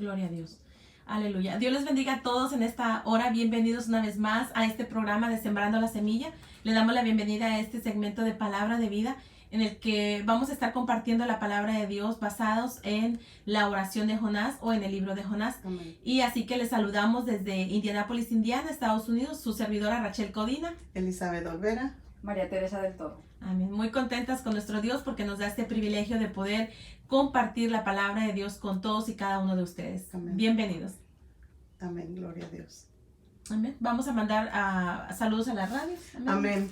Gloria a Dios. Aleluya. Dios les bendiga a todos en esta hora. Bienvenidos una vez más a este programa de Sembrando la Semilla. Le damos la bienvenida a este segmento de Palabra de Vida, en el que vamos a estar compartiendo la palabra de Dios basados en la oración de Jonás o en el libro de Jonás. Amén. Y así que les saludamos desde Indianápolis, Indiana, Estados Unidos, su servidora Rachel Codina. Elizabeth Olvera. María Teresa del Toro. Amén. Muy contentas con nuestro Dios porque nos da este privilegio de poder compartir la palabra de Dios con todos y cada uno de ustedes. Amén. Bienvenidos. Amén, gloria a Dios. Amén. Vamos a mandar saludos a la radio. Amén.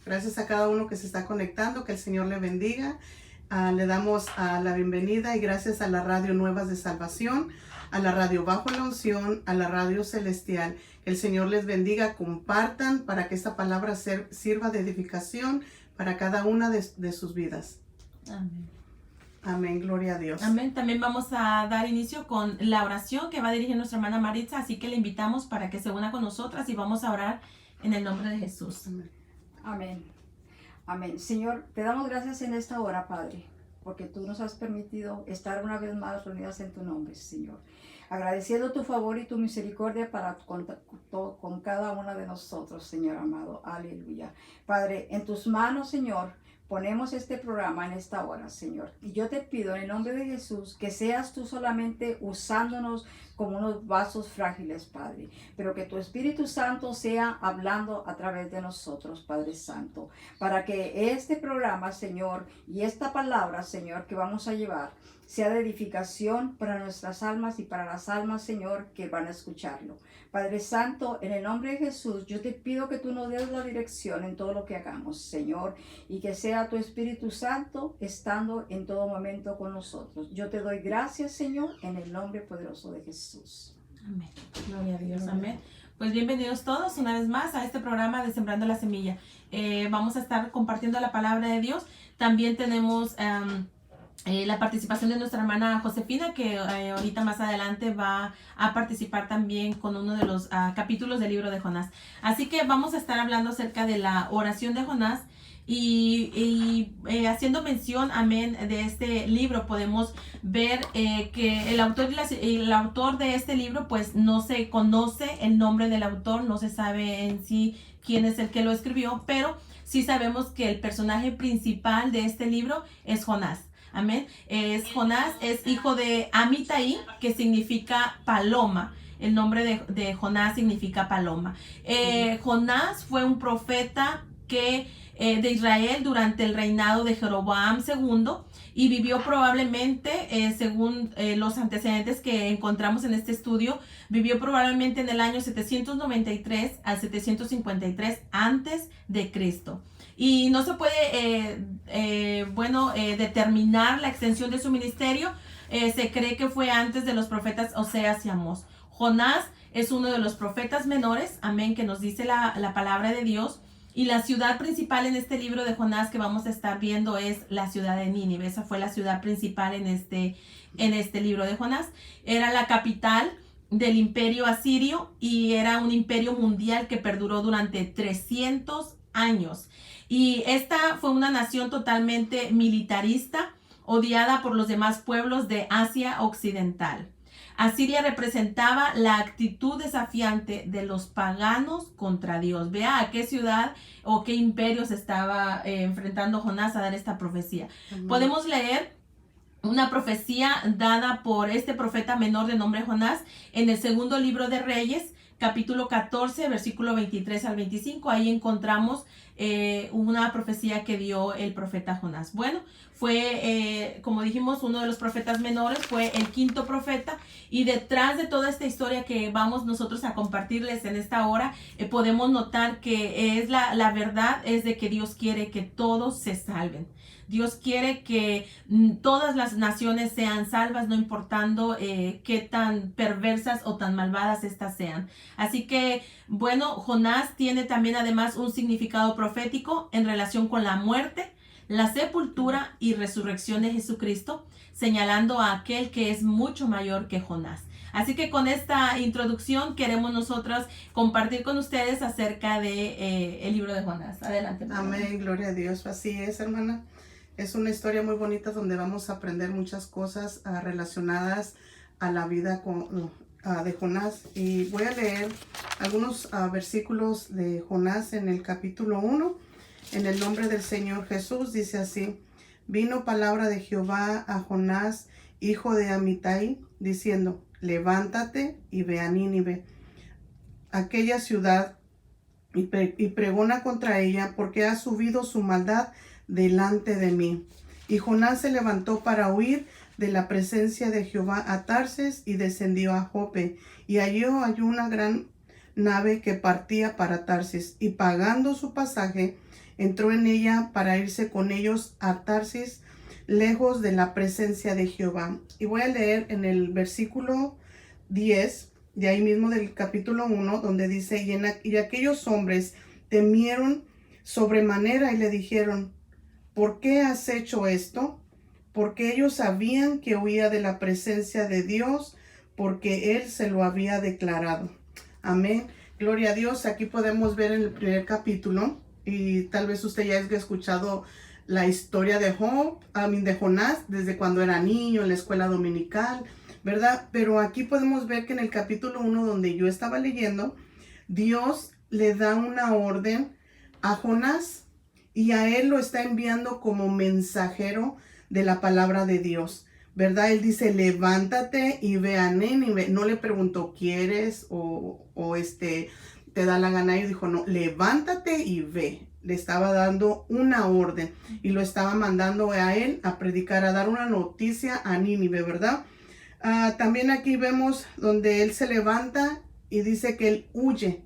Gracias a cada uno que se está conectando, que el Señor le bendiga. Le damos la bienvenida y gracias a la Radio Nuevas de Salvación, a la Radio Bajo la Unción, a la Radio Celestial. Que el Señor les bendiga, compartan para que esta palabra sirva de edificación para cada una de sus vidas. Amén. Amén, gloria a Dios. Amén. También vamos a dar inicio con la oración que va a dirigir nuestra hermana Maritza, así que le invitamos para que se una con nosotras y vamos a orar en el nombre de Jesús. Amén. Amén. Amén. Señor, te damos gracias en esta hora, Padre, porque tú nos has permitido estar una vez más reunidas en tu nombre, Señor. Agradeciendo tu favor y tu misericordia con cada una de nosotros, Señor amado. Aleluya. Padre, en tus manos, Señor, ponemos este programa en esta hora, Señor. Y yo te pido en el nombre de Jesús que seas tú solamente usándonos como unos vasos frágiles, Padre. Pero que tu Espíritu Santo sea hablando a través de nosotros, Padre Santo. Para que este programa, Señor, y esta palabra, Señor, que vamos a llevar, sea de edificación para nuestras almas y para las almas, Señor, que van a escucharlo. Padre Santo, en el nombre de Jesús, yo te pido que tú nos des la dirección en todo lo que hagamos, Señor, y que sea tu Espíritu Santo estando en todo momento con nosotros. Yo te doy gracias, Señor, en el nombre poderoso de Jesús. Amén. Gloria a Dios. Amén. Pues bienvenidos todos una vez más a este programa de Sembrando la Semilla. Vamos a estar compartiendo la palabra de Dios. También tenemos la participación de nuestra hermana Josefina, que ahorita más adelante va a participar también con uno de los capítulos del libro de Jonás. Así que vamos a estar hablando acerca de la oración de Jonás y haciendo mención, amén, de este libro. Podemos ver que el autor de este libro, pues no se conoce el nombre del autor, no se sabe en sí quién es el que lo escribió, pero sí sabemos que el personaje principal de este libro es Jonás. Amén. Jonás es hijo de Amitai, que significa paloma. El nombre de Jonás significa paloma. Jonás fue un profeta de Israel durante el reinado de Jeroboam II y vivió probablemente, según los antecedentes que encontramos en este estudio, vivió probablemente en el año 793 al 753 antes de Cristo. Y no se puede, determinar la extensión de su ministerio. Se cree que fue antes de los profetas Oseas y Amós. Jonás es uno de los profetas menores, amén, que nos dice la palabra de Dios. Y la ciudad principal en este libro de Jonás que vamos a estar viendo es la ciudad de Nínive. Esa fue la ciudad principal en este libro de Jonás. Era la capital del imperio asirio y era un imperio mundial que perduró durante 300 años. Y esta fue una nación totalmente militarista, odiada por los demás pueblos de Asia Occidental. Asiria representaba la actitud desafiante de los paganos contra Dios. Vea a qué ciudad o qué imperio se estaba enfrentando Jonás a dar esta profecía. Podemos leer una profecía dada por este profeta menor de nombre Jonás en el segundo libro de Reyes, capítulo 14, versículo 23 al 25. Ahí encontramos una profecía que dio el profeta Jonás. Bueno, fue, como dijimos, uno de los profetas menores, fue el quinto profeta, y detrás de toda esta historia que vamos nosotros a compartirles en esta hora, podemos notar que es la verdad es de que Dios quiere que todos se salven. Dios quiere que todas las naciones sean salvas, no importando qué tan perversas o tan malvadas estas sean. Así que, bueno, Jonás tiene también además un significado profético en relación con la muerte, la sepultura y resurrección de Jesucristo, señalando a aquel que es mucho mayor que Jonás. Así que con esta introducción queremos nosotros compartir con ustedes acerca de el libro de Jonás. Adelante. Amén, gloria a Dios. Así es, hermana. Es una historia muy bonita donde vamos a aprender muchas cosas relacionadas a la vida de Jonás. Y voy a leer algunos versículos de Jonás en el capítulo 1. En el nombre del Señor Jesús dice así: vino palabra de Jehová a Jonás, hijo de Amitai, diciendo: levántate y ve a Nínive, aquella ciudad, y pregona contra ella, porque ha subido su maldad delante de mí. Y Jonás se levantó para huir de la presencia de Jehová a Tarsis y descendió a Jope, y halló una gran nave que partía para Tarsis, y pagando su pasaje, entró en ella para irse con ellos a Tarsis, lejos de la presencia de Jehová. Y voy a leer en el versículo 10, de ahí mismo del capítulo 1, donde dice: y aquellos hombres temieron sobremanera y le dijeron: ¿por qué has hecho esto? Porque ellos sabían que huía de la presencia de Dios, porque Él se lo había declarado. Amén. Gloria a Dios. Aquí podemos ver en el primer capítulo, y tal vez usted ya haya escuchado la historia de Jonás desde cuando era niño en la escuela dominical, ¿verdad? Pero aquí podemos ver que en el capítulo 1, donde yo estaba leyendo, Dios le da una orden a Jonás, y a él lo está enviando como mensajero de la palabra de Dios, ¿verdad? Él dice: levántate y ve a Nínive. No le preguntó: ¿quieres? O te da la gana. Y dijo: no, levántate y ve. Le estaba dando una orden y lo estaba mandando a él a predicar, a dar una noticia a Nínive, ¿verdad? También aquí vemos donde él se levanta y dice que él huye.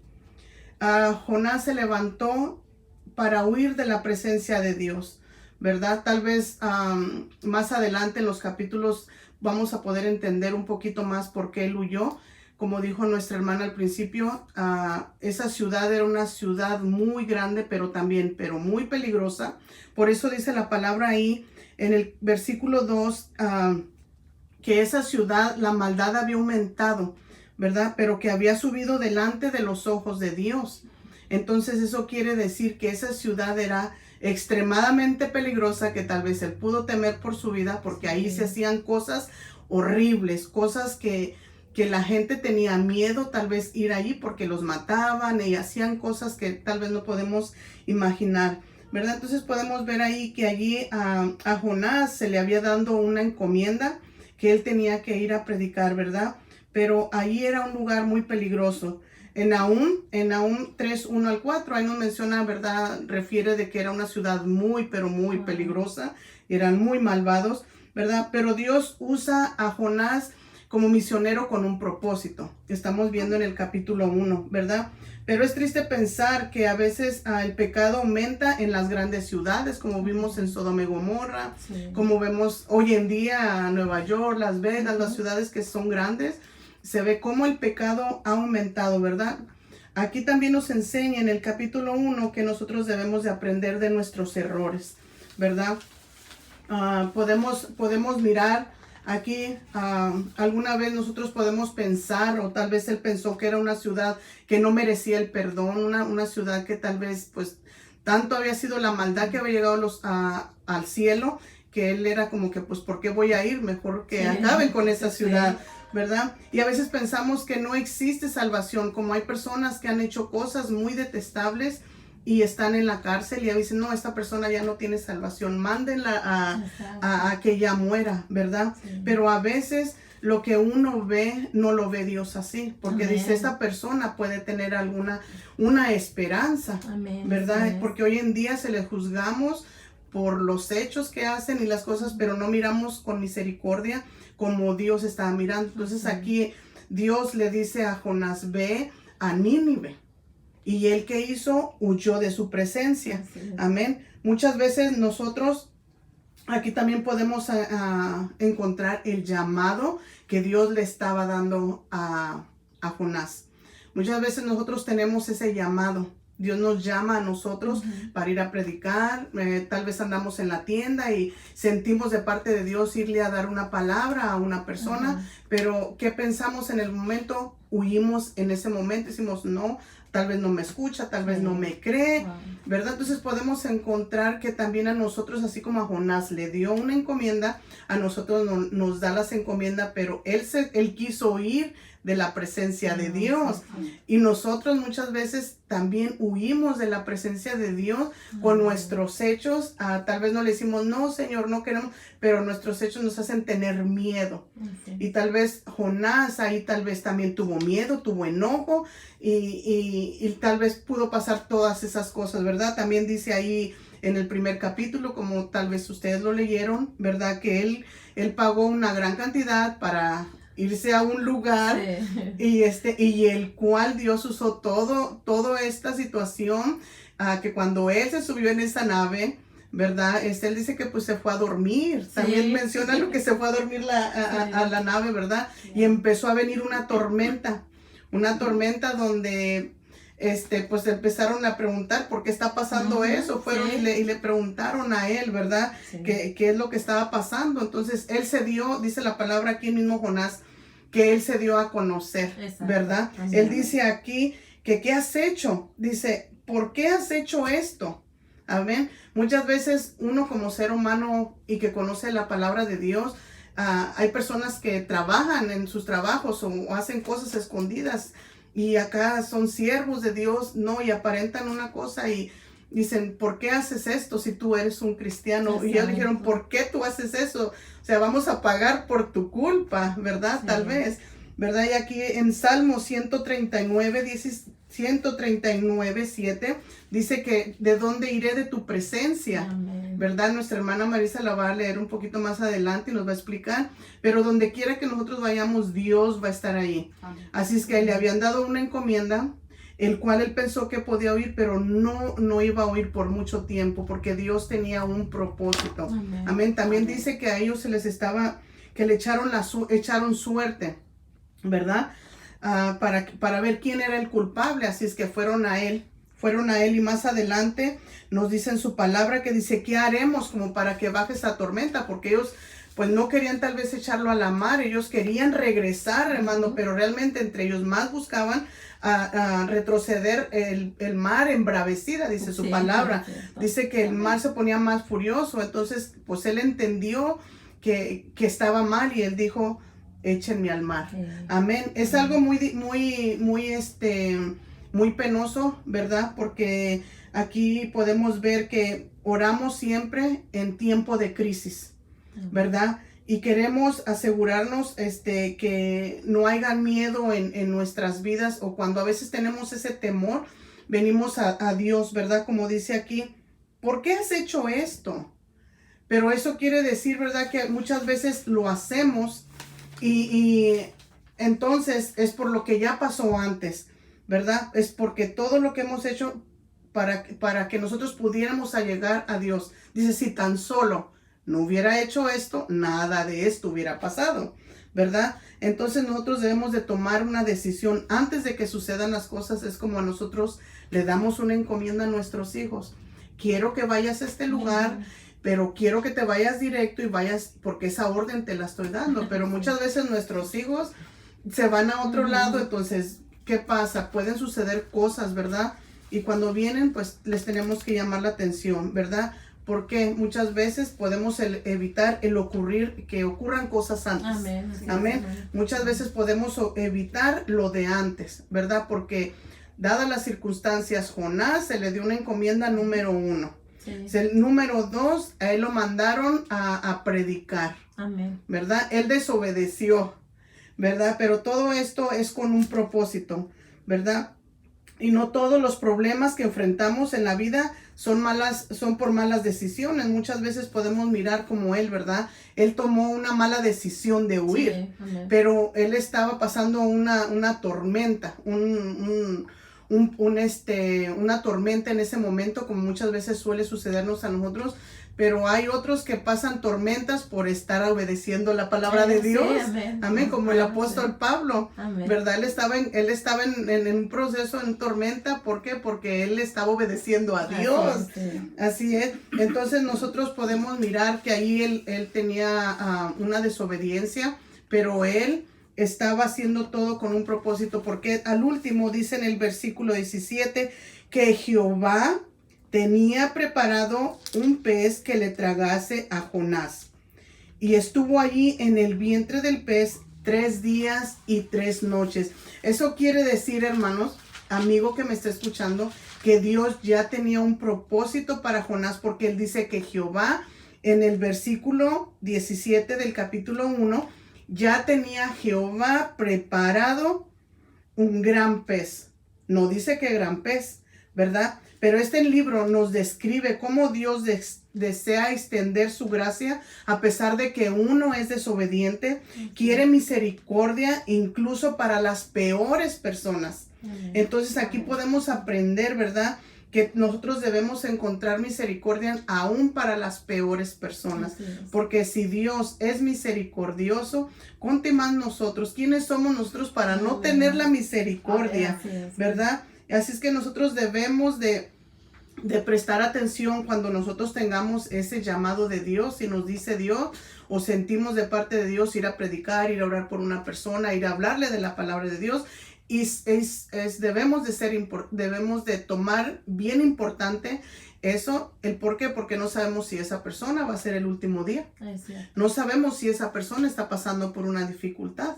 Jonás se levantó para huir de la presencia de Dios, ¿verdad? Tal vez más adelante en los capítulos vamos a poder entender un poquito más por qué él huyó. Como dijo nuestra hermana al principio, esa ciudad era una ciudad muy grande, pero muy peligrosa. Por eso dice la palabra ahí en el versículo 2, que esa ciudad, la maldad había aumentado, ¿verdad? Pero que había subido delante de los ojos de Dios. Entonces eso quiere decir que esa ciudad era extremadamente peligrosa, que tal vez él pudo temer por su vida, porque ahí se hacían cosas horribles, cosas que la gente tenía miedo tal vez ir allí porque los mataban y hacían cosas que tal vez no podemos imaginar, ¿verdad? Entonces podemos ver ahí que allí a Jonás se le había dado una encomienda que él tenía que ir a predicar, ¿verdad? Pero allí era un lugar muy peligroso. En Nahum 3, 1 al 4, ahí nos menciona, ¿verdad? Refiere de que era una ciudad muy, pero muy peligrosa. Eran muy malvados, ¿verdad? Pero Dios usa a Jonás como misionero con un propósito. Estamos viendo en el capítulo 1, ¿verdad? Pero es triste pensar que a veces el pecado aumenta en las grandes ciudades, como vimos en Sodoma y Gomorra, como vemos hoy en día Nueva York, Las Vegas, las ciudades que son grandes. Se ve cómo el pecado ha aumentado, ¿verdad? Aquí también nos enseña en el capítulo 1 que nosotros debemos de aprender de nuestros errores, ¿verdad? Podemos mirar aquí, alguna vez nosotros podemos pensar, o tal vez él pensó que era una ciudad que no merecía el perdón, una ciudad que tal vez pues tanto había sido la maldad que había llegado al cielo, que él era como que pues ¿por qué voy a ir? Mejor que acaben con esa ciudad. ¿Verdad? Y a veces pensamos que no existe salvación, como hay personas que han hecho cosas muy detestables y están en la cárcel y dicen: no, esta persona ya no tiene salvación, mándenla a que ya muera, ¿verdad? Sí. Pero a veces lo que uno ve, no lo ve Dios así, porque dice: esta persona puede tener una esperanza, ¿verdad? Sí. Porque hoy en día se le juzgamos por los hechos que hacen y las cosas, pero no miramos con misericordia como Dios estaba mirando. Entonces aquí Dios le dice a Jonás: ve a Nínive. Y él, ¿qué hizo? Huyó de su presencia. Amén. Muchas veces nosotros aquí también podemos encontrar el llamado que Dios le estaba dando a Jonás. Muchas veces nosotros tenemos ese llamado. Dios nos llama a nosotros para ir a predicar. Tal vez andamos en la tienda y sentimos de parte de Dios irle a dar una palabra a una persona, pero ¿qué pensamos en el momento? Huimos en ese momento, decimos: no, tal vez no me escucha, tal vez no me cree, ¿verdad? Entonces podemos encontrar que también a nosotros, así como a Jonás le dio una encomienda, a nosotros nos da las encomiendas, pero él quiso huir de la presencia de Dios. Y nosotros muchas veces también huimos de la presencia de Dios con nuestros hechos. Tal vez no le decimos, no, Señor, no queremos, pero nuestros hechos nos hacen tener miedo. Y tal vez Jonás ahí tal vez también tuvo miedo, tuvo enojo y tal vez pudo pasar todas esas cosas, ¿verdad? También dice ahí en el primer capítulo, como tal vez ustedes lo leyeron, ¿verdad? Que él pagó una gran cantidad para irse a un lugar y el cual Dios usó toda esta situación, que cuando él se subió en esa nave, ¿verdad? Él dice que pues se fue a dormir. También menciona lo que se fue a dormir a la nave, ¿verdad? Y empezó a venir una tormenta donde pues empezaron a preguntar por qué está pasando eso. Fueron y le preguntaron a él, ¿verdad? ¿Qué es lo que estaba pasando? Entonces él se dio, dice la palabra aquí mismo Jonás, que él se dio a conocer, ¿verdad? Él dice aquí que ¿qué has hecho? Dice, ¿por qué has hecho esto? Amén. Muchas veces uno como ser humano y que conoce la palabra de Dios, hay personas que trabajan en sus trabajos o hacen cosas escondidas y acá son siervos de Dios, ¿no? Y aparentan una cosa y dicen, ¿por qué haces esto si tú eres un cristiano? Y ellos dijeron, ¿por qué tú haces eso? O sea, vamos a pagar por tu culpa, ¿verdad? Tal vez, ¿verdad? Y aquí en Salmo 139:7 dice que ¿de dónde iré de tu presencia? Amén. ¿Verdad? Nuestra hermana Marisa la va a leer un poquito más adelante y nos va a explicar, pero donde quiera que nosotros vayamos, Dios va a estar ahí. Amén. Así es que le habían dado una encomienda, el cual él pensó que podía oír, pero no iba a oír por mucho tiempo, porque Dios tenía un propósito. Amén. Amén. También dice que a ellos que le echaron suerte, ¿verdad? Para ver quién era el culpable, así es que fueron a él y más adelante nos dice en su palabra que dice, ¿qué haremos como para que baje esa tormenta? Porque ellos pues no querían tal vez echarlo a la mar, ellos querían regresar, hermano, pero realmente entre ellos más buscaban a retroceder el mar embravecida, dice su palabra. Dice que el mar se ponía más furioso, entonces pues él entendió que estaba mal y él dijo, échenme al mar. Amén. Es algo muy penoso, ¿verdad? Porque aquí podemos ver que oramos siempre en tiempo de crisis, ¿verdad? Y queremos asegurarnos que no haya miedo en nuestras vidas, o cuando a veces tenemos ese temor, venimos a Dios, ¿verdad? Como dice aquí, ¿por qué has hecho esto? Pero eso quiere decir, ¿verdad? Que muchas veces lo hacemos y entonces es por lo que ya pasó antes, ¿verdad? Es porque todo lo que hemos hecho para que nosotros pudiéramos llegar a Dios. Dice, si tan solo no hubiera hecho esto, nada de esto hubiera pasado, ¿verdad? Entonces nosotros debemos de tomar una decisión antes de que sucedan las cosas. Es como a nosotros le damos una encomienda a nuestros hijos. Quiero que vayas a este lugar, pero quiero que te vayas directo y vayas porque esa orden te la estoy dando. Pero muchas veces nuestros hijos se van a otro lado, entonces, ¿qué pasa? Pueden suceder cosas, ¿verdad? Y cuando vienen, pues les tenemos que llamar la atención, ¿verdad? Porque muchas veces podemos evitar que ocurran cosas antes. Amén. Amén. Muchas veces podemos evitar lo de antes, ¿verdad? Porque dadas las circunstancias, Jonás se le dio una encomienda número 1. El número 2, a él lo mandaron a predicar. Amén. ¿Verdad? Él desobedeció, ¿verdad? Pero todo esto es con un propósito, ¿verdad? Y no todos los problemas que enfrentamos en la vida son por malas decisiones. Muchas veces podemos mirar como él, ¿verdad? Él tomó una mala decisión de huir, pero él estaba pasando una tormenta, una tormenta en ese momento, como muchas veces suele sucedernos a nosotros. Pero hay otros que pasan tormentas por estar obedeciendo la palabra de Dios. Sí, amén. Amén, como el apóstol Pablo, ¿verdad? Él estaba en un proceso, en tormenta. ¿Por qué? Porque él estaba obedeciendo a Dios. Así es. Entonces nosotros podemos mirar que ahí él tenía una desobediencia, pero él estaba haciendo todo con un propósito, porque al último dice en el versículo 17 que Jehová tenía preparado un pez que le tragase a Jonás. Y estuvo allí en el vientre del pez 3 días y 3 noches. Eso quiere decir, hermanos, amigo que me está escuchando, que Dios ya tenía un propósito para Jonás, porque él dice que Jehová, en el versículo 17 del capítulo 1, ya tenía Jehová preparado un gran pez. No dice que gran pez, ¿verdad? Pero este libro nos describe cómo Dios desea extender su gracia a pesar de que uno es desobediente. Quiere misericordia incluso para las peores personas. Entonces aquí podemos aprender, ¿verdad?, que nosotros debemos encontrar misericordia aún para las peores personas. Porque si Dios es misericordioso, conte más nosotros. ¿Quiénes somos nosotros para no tener la misericordia? ¿Verdad? Así es que nosotros debemos de prestar atención cuando nosotros tengamos ese llamado de Dios. Si nos dice Dios o sentimos de parte de Dios ir a predicar, ir a orar por una persona, ir a hablarle de la palabra de Dios. Y debemos de tomar bien importante eso. ¿El por qué? Porque no sabemos si esa persona va a ser el último día. No sabemos si esa persona está pasando por una dificultad.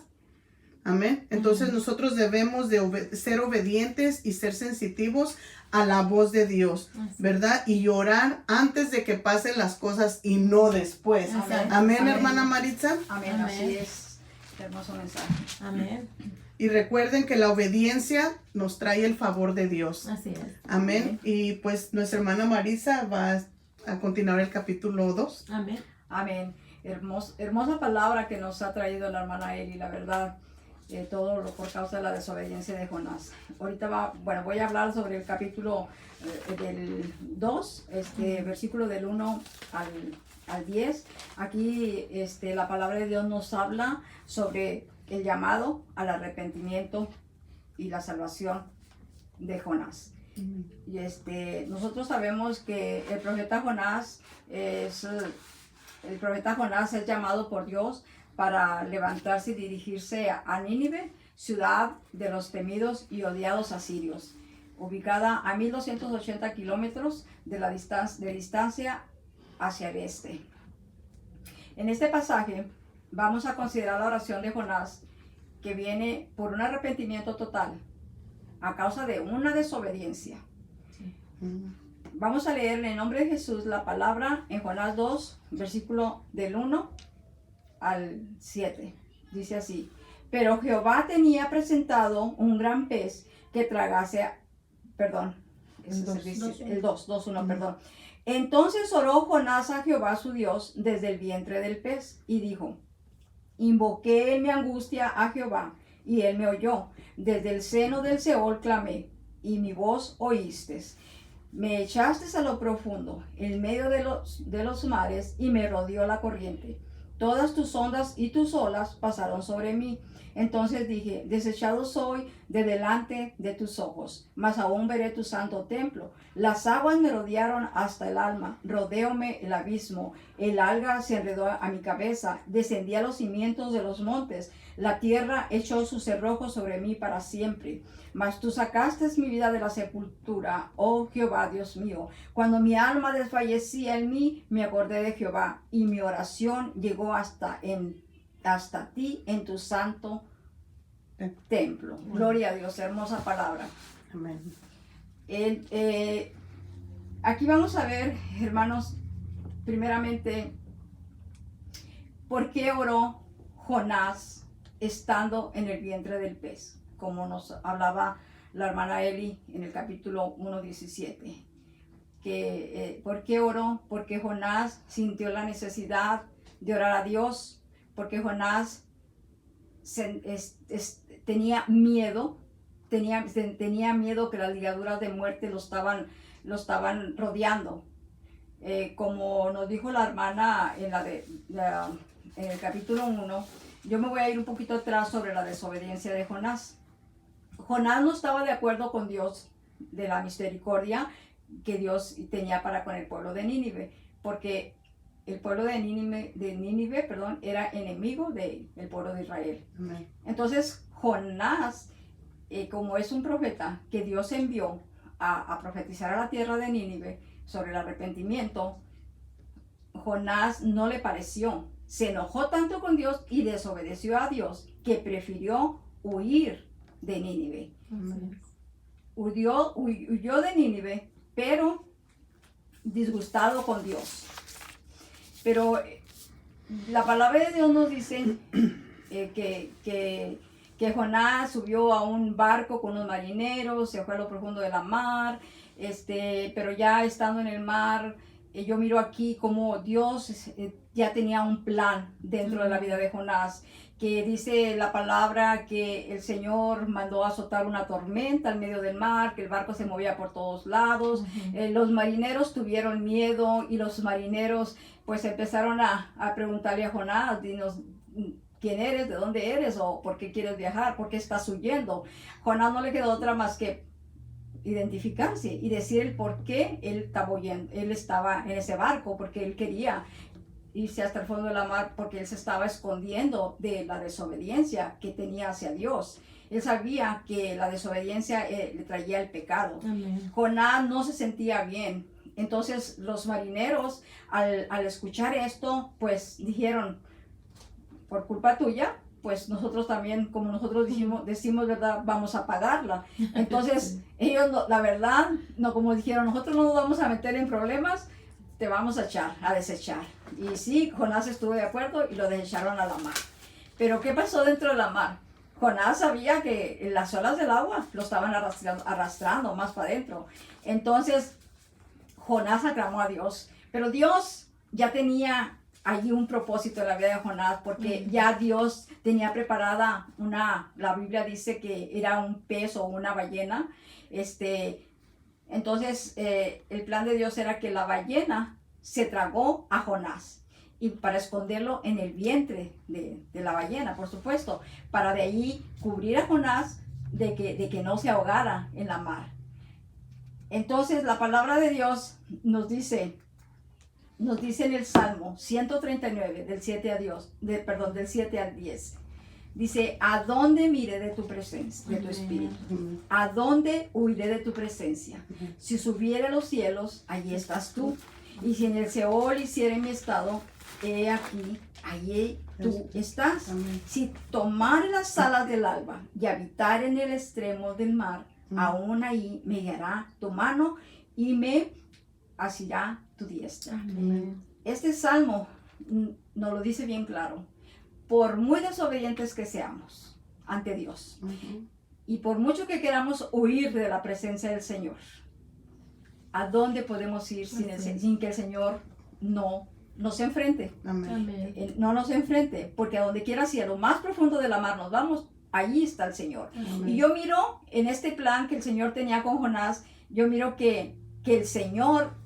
Amén. Entonces nosotros debemos de ser obedientes y ser sensitivos a la voz de Dios, ¿verdad? Y orar antes de que pasen las cosas y no después. Amén, amén, hermana Maritza. Amén, así es. Hermoso mensaje. Amén. Y recuerden que la obediencia nos trae el favor de Dios. Así es. Amén. Y pues nuestra hermana Marisa va a continuar el capítulo 2. Amén. Amén. Hermosa palabra que nos ha traído la hermana Eli, la verdad. Todo por causa de la desobediencia de Jonás. Ahorita voy a hablar sobre el capítulo del 2, versículo del 1 al 10. Aquí la palabra de Dios nos habla sobre el llamado al arrepentimiento y la salvación de Jonás. Y nosotros sabemos que el profeta Jonás es llamado por Dios para levantarse y dirigirse a Nínive, ciudad de los temidos y odiados asirios, ubicada a 1280 kilómetros de distancia hacia el este. En este pasaje vamos a considerar la oración de Jonás, que viene por un arrepentimiento total a causa de una desobediencia. Vamos a leer en el nombre de Jesús la palabra en Jonás 2, versículo del 1 al 7. Dice así: pero Jehová tenía presentado un gran pez que tragase perdón. Entonces oró Jonás a Jehová su Dios desde el vientre del pez y dijo: invoqué en mi angustia a Jehová, y él me oyó. Desde el seno del Seol clamé, y mi voz oíste. Me echaste a lo profundo, en medio de los mares, y me rodeó la corriente. Todas tus ondas y tus olas pasaron sobre mí. Entonces dije: desechado soy de delante de tus ojos, mas aún veré tu santo templo. Las aguas me rodearon hasta el alma, rodeóme el abismo. El alga se enredó a mi cabeza, descendí a los cimientos de los montes. La tierra echó sus cerrojos sobre mí para siempre. Mas tú sacaste mi vida de la sepultura, oh Jehová, Dios mío. Cuando mi alma desfallecía en mí, me acordé de Jehová, y mi oración llegó hasta ti en tu santo templo. Gloria a Dios, hermosa palabra. Amén. Aquí vamos a ver, hermanos, primeramente, ¿por qué oró Jonás estando en el vientre del pez? Como nos hablaba la hermana Eli en el capítulo 1:17. ¿Por qué oró? Porque Jonás sintió la necesidad de orar a Dios, porque Jonás tenía miedo que las ligaduras de muerte lo estaban rodeando. Como nos dijo la hermana en el capítulo 1, yo me voy a ir un poquito atrás sobre la desobediencia de Jonás. Jonás no estaba de acuerdo con Dios de la misericordia que Dios tenía para con el pueblo de Nínive, porque el pueblo de Nínive, perdón, era enemigo del pueblo de Israel. Amén. Entonces Jonás, como es un profeta que Dios envió a profetizar a la tierra de Nínive sobre el arrepentimiento, Jonás no le pareció. Se enojó tanto con Dios y desobedeció a Dios que prefirió huir de Nínive. Huyó de Nínive, pero disgustado con Dios. Pero la palabra de Dios nos dice que Jonás subió a un barco con unos marineros, se fue a lo profundo de la mar, pero ya estando en el mar, yo miro aquí como Dios ya tenía un plan dentro de la vida de Jonás, que dice la palabra que el Señor mandó azotar una tormenta en medio del mar, que el barco se movía por todos lados. Los marineros tuvieron miedo y los marineros pues empezaron a preguntarle a Jonás, dinos, ¿quién eres? ¿De dónde eres? ¿O por qué quieres viajar? ¿Por qué estás huyendo? Jonás no le quedó otra más que identificarse y decir el por qué él estaba en ese barco, porque él quería irse hasta el fondo de la mar, porque él se estaba escondiendo de la desobediencia que tenía hacia Dios. Él sabía que la desobediencia le traía el pecado. Amén. Jonás no se sentía bien. Entonces los marineros al escuchar esto, pues dijeron, por culpa tuya, pues nosotros también, como nosotros decimos, ¿verdad? Vamos a pagarla. Entonces ellos, la verdad, no, como dijeron, nosotros no nos vamos a meter en problemas, te vamos a desechar. Y sí, Jonás estuvo de acuerdo y lo desecharon a la mar. Pero ¿qué pasó dentro de la mar? Jonás sabía que las olas del agua lo estaban arrastrando más para adentro. Entonces Jonás aclamó a Dios. Pero Dios ya tenía allí un propósito en la vida de Jonás, porque ya Dios tenía preparada la Biblia dice que era un pez o una ballena. Entonces el plan de Dios era que la ballena se tragó a Jonás, y para esconderlo en el vientre de la ballena, por supuesto, para de ahí cubrir a Jonás de que no se ahogara en la mar. Entonces la palabra de Dios nos dice en el Salmo 139, del 7 al 10, dice, ¿a dónde miré de tu presencia, de tu espíritu? ¿A dónde huiré de tu presencia? Si subiera a los cielos, allí estás tú. Y si en el Seol hiciera mi estado, he aquí, allí tú estás. Amén. Si tomar las alas del alba y habitar en el extremo del mar, aún ahí me guiará tu mano y me asirá tu diestra. Amén. Este salmo nos lo dice bien claro. Por muy desobedientes que seamos ante Dios, y por mucho que queramos huir de la presencia del Señor, ¿a dónde podemos ir sin que el Señor no nos enfrente? Amén. Amén. No nos enfrente, porque a donde quiera, si a lo más profundo de la mar nos vamos, allí está el Señor. Amén. Y yo miro en este plan que el Señor tenía con Jonás, yo miro que el Señor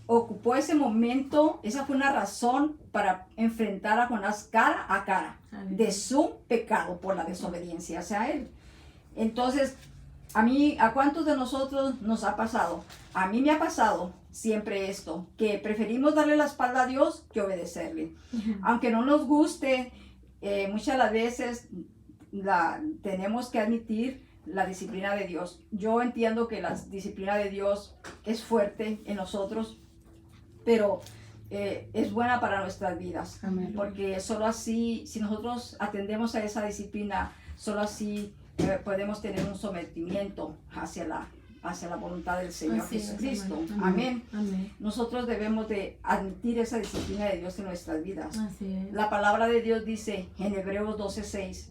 ocupó ese momento, esa fue una razón para enfrentar a Jonás cara a cara de su pecado por la desobediencia hacia él. Entonces, ¿a cuántos de nosotros nos ha pasado? A mí me ha pasado siempre esto, que preferimos darle la espalda a Dios que obedecerle. Aunque no nos guste, muchas de las veces tenemos que admitir la disciplina de Dios. Yo entiendo que la disciplina de Dios es fuerte en nosotros, pero es buena para nuestras vidas. Amén. Porque solo así, si nosotros atendemos a esa disciplina, solo así podemos tener un sometimiento hacia la voluntad del Señor Así es, Jesucristo. amén. Amén. Amén. Nosotros debemos de admitir esa disciplina de Dios en nuestras vidas. Así es. La palabra de Dios dice en Hebreos 12:6,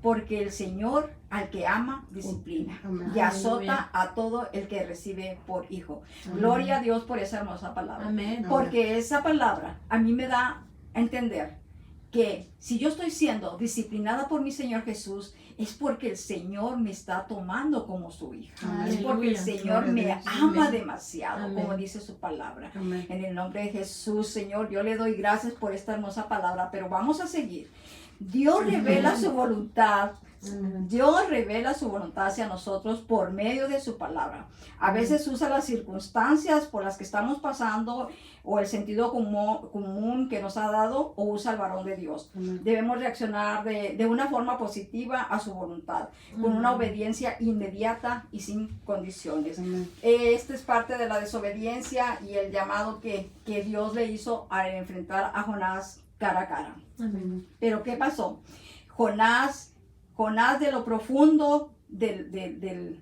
porque el Señor al que ama disciplina Amén. y azota Aleluya. a todo el que recibe por hijo. Amén. Gloria a Dios por esa hermosa palabra. Amén. Porque esa palabra a mí me da a entender que si yo estoy siendo disciplinada por mi Señor Jesús, es porque el Señor me está tomando como su hija. Amén. Es porque el Aleluya. Señor Gloria a me Dios. ama Amén. demasiado, Amén. como dice su palabra. Amén. En el nombre de Jesús, Señor, yo le doy gracias por esta hermosa palabra, pero vamos a seguir. Dios revela su voluntad Dios revela su voluntad hacia nosotros por medio de su palabra. A veces usa las circunstancias por las que estamos pasando o el sentido común que nos ha dado, o usa el varón de Dios. Debemos reaccionar de una forma positiva a su voluntad, con una obediencia inmediata y sin condiciones. Esta es parte de la desobediencia y el llamado que Dios le hizo al enfrentar a Jonás cara a cara. Pero ¿qué pasó? Jonás de lo profundo del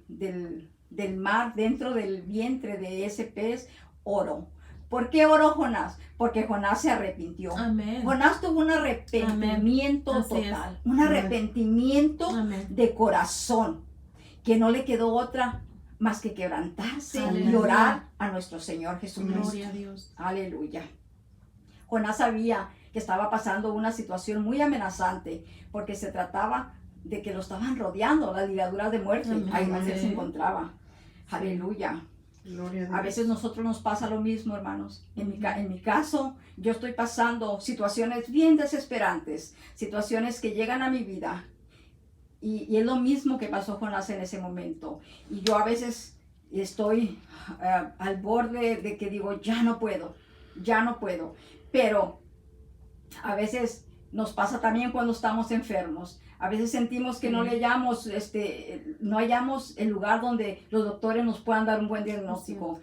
mar, dentro del vientre de ese pez, oró. ¿Por qué oró Jonás? Porque Jonás se arrepintió. Amén. Jonás tuvo un arrepentimiento total, un arrepentimiento de corazón, que no le quedó otra más que quebrantarse y orar a nuestro Señor Jesucristo. Gloria a Dios. Aleluya. Jonás sabía que estaba pasando una situación muy amenazante, porque se trataba de que lo estaban rodeando las ligaduras de muerte. Ahí donde él se encontraba. Aleluya. Gloria a Dios. A veces nosotros nos pasa lo mismo, hermanos. En mi caso, yo estoy pasando situaciones bien desesperantes, situaciones que llegan a mi vida. Y es lo mismo que pasó Jonás en ese momento. Y yo a veces estoy al borde de que digo, ya no puedo. Pero a veces nos pasa también cuando estamos enfermos. A veces sentimos que no hallamos el lugar donde los doctores nos puedan dar un buen diagnóstico.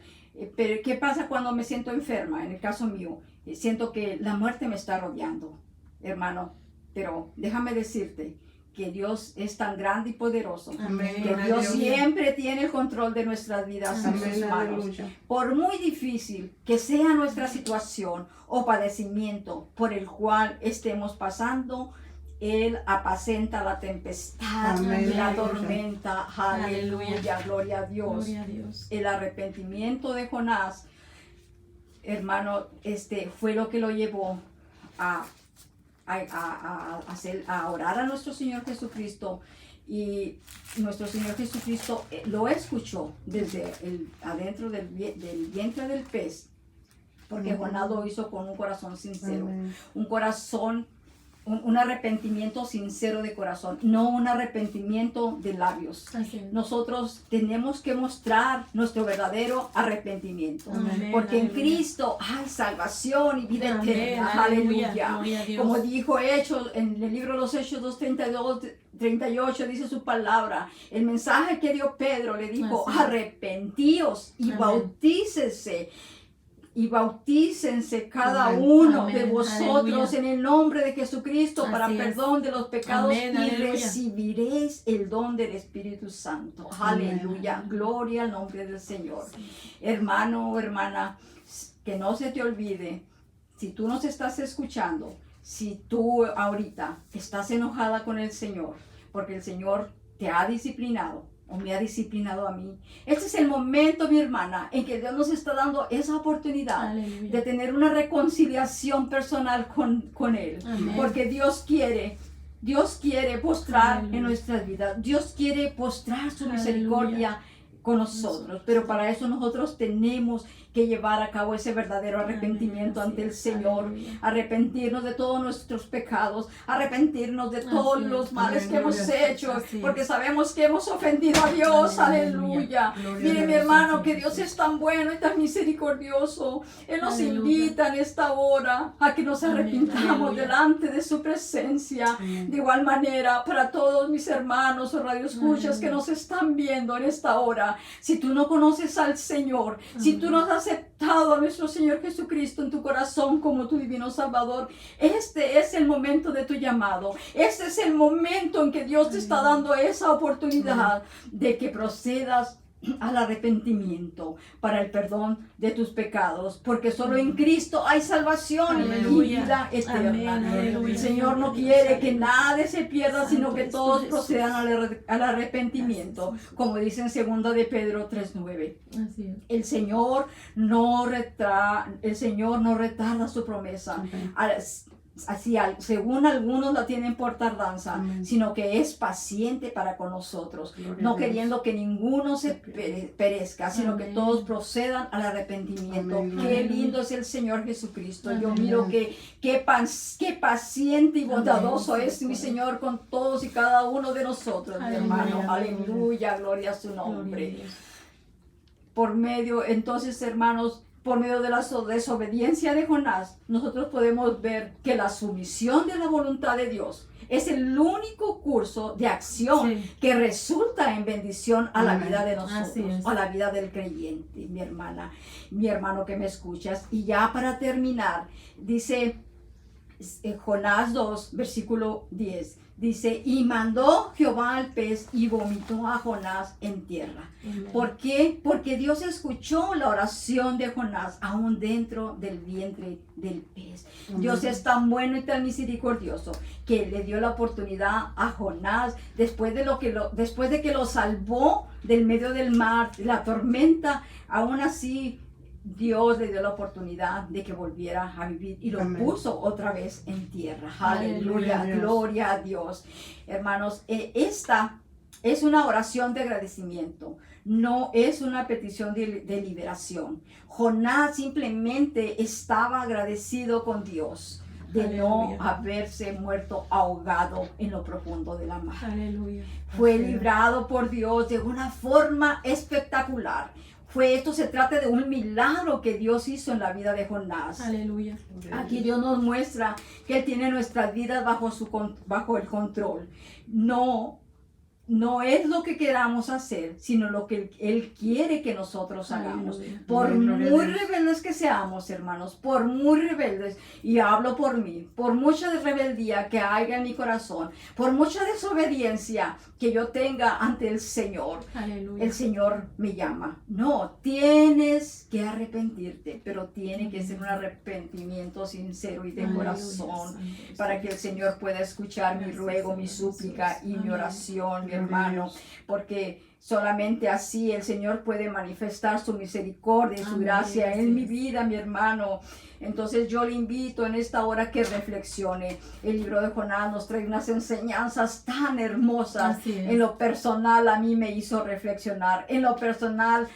Pero ¿qué pasa cuando me siento enferma? En el caso mío, siento que la muerte me está rodeando, hermano. Pero déjame decirte que Dios es tan grande y poderoso. Amén. Que Dios siempre tiene el control de nuestras vidas en Amén. sus manos. Aleluya. Por muy difícil que sea nuestra situación o padecimiento por el cual estemos pasando, Él apacenta la tempestad Amén. y la tormenta. Aleluya, gloria a Dios. Gloria a Dios. El arrepentimiento de Jonás, hermano, fue lo que lo llevó a orar a nuestro Señor Jesucristo, y nuestro Señor Jesucristo lo escuchó desde adentro del vientre del pez, porque Jonás lo hizo con un corazón sincero, un arrepentimiento sincero de corazón, no un arrepentimiento de labios. Nosotros tenemos que mostrar nuestro verdadero arrepentimiento. Amén, Porque en aleluya. Cristo hay salvación y vida Amén, eterna. aleluya, Aleluya. gloria a Dios. Como dijo Hechos, en el libro de los Hechos 2:38 dice su palabra. El mensaje que dio Pedro le dijo, Así es. arrepentíos y Amén. bautícense. Y bautícense cada Amén. uno Amén. de vosotros Aleluya. en el nombre de Jesucristo para Así es. perdón de los pecados, Amén. y Aleluya. recibiréis el don del Espíritu Santo. Amén. Aleluya. Gloria al nombre del Señor. Hermano o hermana, que no se te olvide, si tú nos estás escuchando, si tú ahorita estás enojada con el Señor, porque el Señor te ha disciplinado, o me ha disciplinado a mí. Este es el momento, mi hermana, en que Dios nos está dando esa oportunidad Aleluya. de tener una reconciliación personal con Él. Amén. Porque Dios quiere postrar Aleluya. en nuestras vidas. Dios quiere postrar su Aleluya. misericordia con nosotros. Pero para eso nosotros tenemos que llevar a cabo ese verdadero arrepentimiento Amén, ante el así es. Señor. Aleluya. Arrepentirnos de todos nuestros pecados, arrepentirnos de Así todos es. los males Amén, que hemos gloria a hecho, Así es. porque sabemos que hemos ofendido a Dios. Aleluya. Aleluya. Gloria a Mire, Dios. mi hermano, que Dios es tan bueno y tan misericordioso. Él nos Aleluya. invita en esta hora a que nos Amén, arrepintamos aleluya. delante de su presencia. Amén. De igual manera, para todos mis hermanos o radioescuchas que Aleluya. nos están viendo en esta hora, si tú no conoces al Señor, si tú no has aceptado a nuestro Señor Jesucristo en tu corazón como tu divino Salvador, este es el momento de tu llamado. Este es el momento en que Dios te está dando esa oportunidad de que procedas al arrepentimiento para el perdón de tus pecados, porque solo en Cristo hay salvación y Aleluya. vida eterna. Amén, aleluya. El Señor no quiere que nadie se pierda, sino que todos procedan al arrepentimiento, como dice en 2 de Pedro 3:9. Así es. El Señor no retarda su promesa. Amén. así, según algunos la tienen por tardanza, Amén. sino que es paciente para con nosotros, Gloria no a Dios. queriendo que ninguno se perezca, sino que Amén. todos procedan al arrepentimiento. Amén. Qué Aleluya. lindo es el Señor Jesucristo. Yo Amén. miro qué paciente y bondadoso Amén. es mi Señor con todos y cada uno de nosotros, mi Aleluya. hermano. Aleluya, gloria a su Gloria a nombre. Dios. Entonces, hermanos, por medio de la desobediencia de Jonás, nosotros podemos ver que la sumisión de la voluntad de Dios es el único curso de acción Sí. que resulta en bendición a la Amén. vida de Así nosotros, es. a la vida del creyente, mi hermana, mi hermano que me escuchas. Y ya para terminar, dice Jonás 2, versículo 10. Dice, y mandó Jehová al pez y vomitó a Jonás en tierra. Amén. ¿Por qué? Porque Dios escuchó la oración de Jonás aún dentro del vientre del pez. Amén. Dios es tan bueno y tan misericordioso que le dio la oportunidad a Jonás después de que lo salvó del medio del mar, de la tormenta. Aún así, Dios le dio la oportunidad de que volviera a vivir y lo Amén. puso otra vez en tierra. Aleluya, Aleluya, Dios. gloria a Dios. Hermanos, esta es una oración de agradecimiento, no es una petición de liberación. Jonás simplemente estaba agradecido con Dios de no Aleluya. haberse muerto ahogado en lo profundo de la mar. Aleluya. Fue Así es. librado por Dios de una forma espectacular. Esto se trata de un milagro que Dios hizo en la vida de Jonás. Aleluya. Aquí Dios nos muestra que Él tiene nuestras vidas bajo el control. No es lo que queramos hacer, sino lo que Él quiere que nosotros hagamos. Aleluya. Por Amén, gloria a muy Dios. rebeldes que seamos, hermanos, por muy rebeldes, y hablo por mí, por mucha rebeldía que haya en mi corazón, por mucha desobediencia que yo tenga ante el Señor, Aleluya. el Señor me llama. No, tienes que arrepentirte, pero tiene que ser un arrepentimiento sincero y de Aleluya, corazón, Santo es para que el Dios. Señor pueda escuchar mi Gracias, ruego, mi Señor súplica Jesús. y mi Amén. oración, mi Gloria a hermano, Dios. porque solamente así el Señor puede manifestar su misericordia y su Amén, gracia así en mi es. vida, mi hermano. Entonces yo le invito en esta hora que reflexione. El libro de Jonás nos trae unas enseñanzas tan hermosas. Así es. En lo personal a mí me hizo reflexionar. En lo personal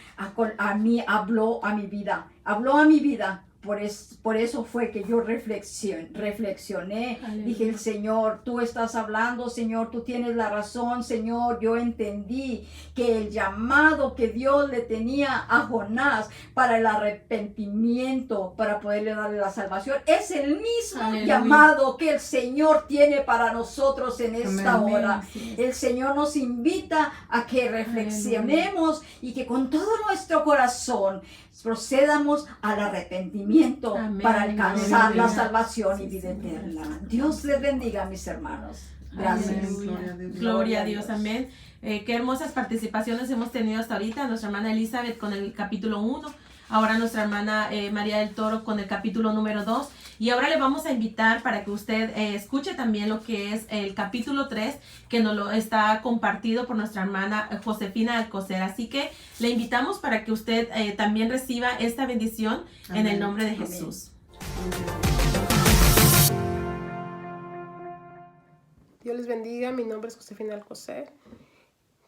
a mí habló a mi vida. Habló a mi vida. Por eso fue que yo reflexioné. Aleluya. Dije, el Señor, tú estás hablando, Señor, tú tienes la razón, Señor. Yo entendí que el llamado que Dios le tenía a Jonás para el arrepentimiento, para poderle darle la salvación, es el mismo Aleluya. llamado que el Señor tiene para nosotros en esta Amén. hora. Así es. El Señor nos invita a que reflexionemos y que con todo nuestro corazón procedamos al arrepentimiento Amén. para alcanzar Aleluya. la salvación y Sí, vida Señor. eterna. Dios les bendiga, mis hermanos. Gracias. Amén. Aleluya. Gloria a Dios. Gloria a Dios, amén. Qué hermosas participaciones hemos tenido hasta ahorita. Nuestra hermana Elizabeth con el capítulo 1. Ahora nuestra hermana María del Toro con el capítulo número 2. Y ahora le vamos a invitar para que usted escuche también lo que es el capítulo 3, que nos lo está compartido por nuestra hermana Josefina Alcocer. Así que le invitamos para que usted también reciba esta bendición en Amén. el nombre de Amén. Jesús. Dios les bendiga, mi nombre es Josefina Alcocer.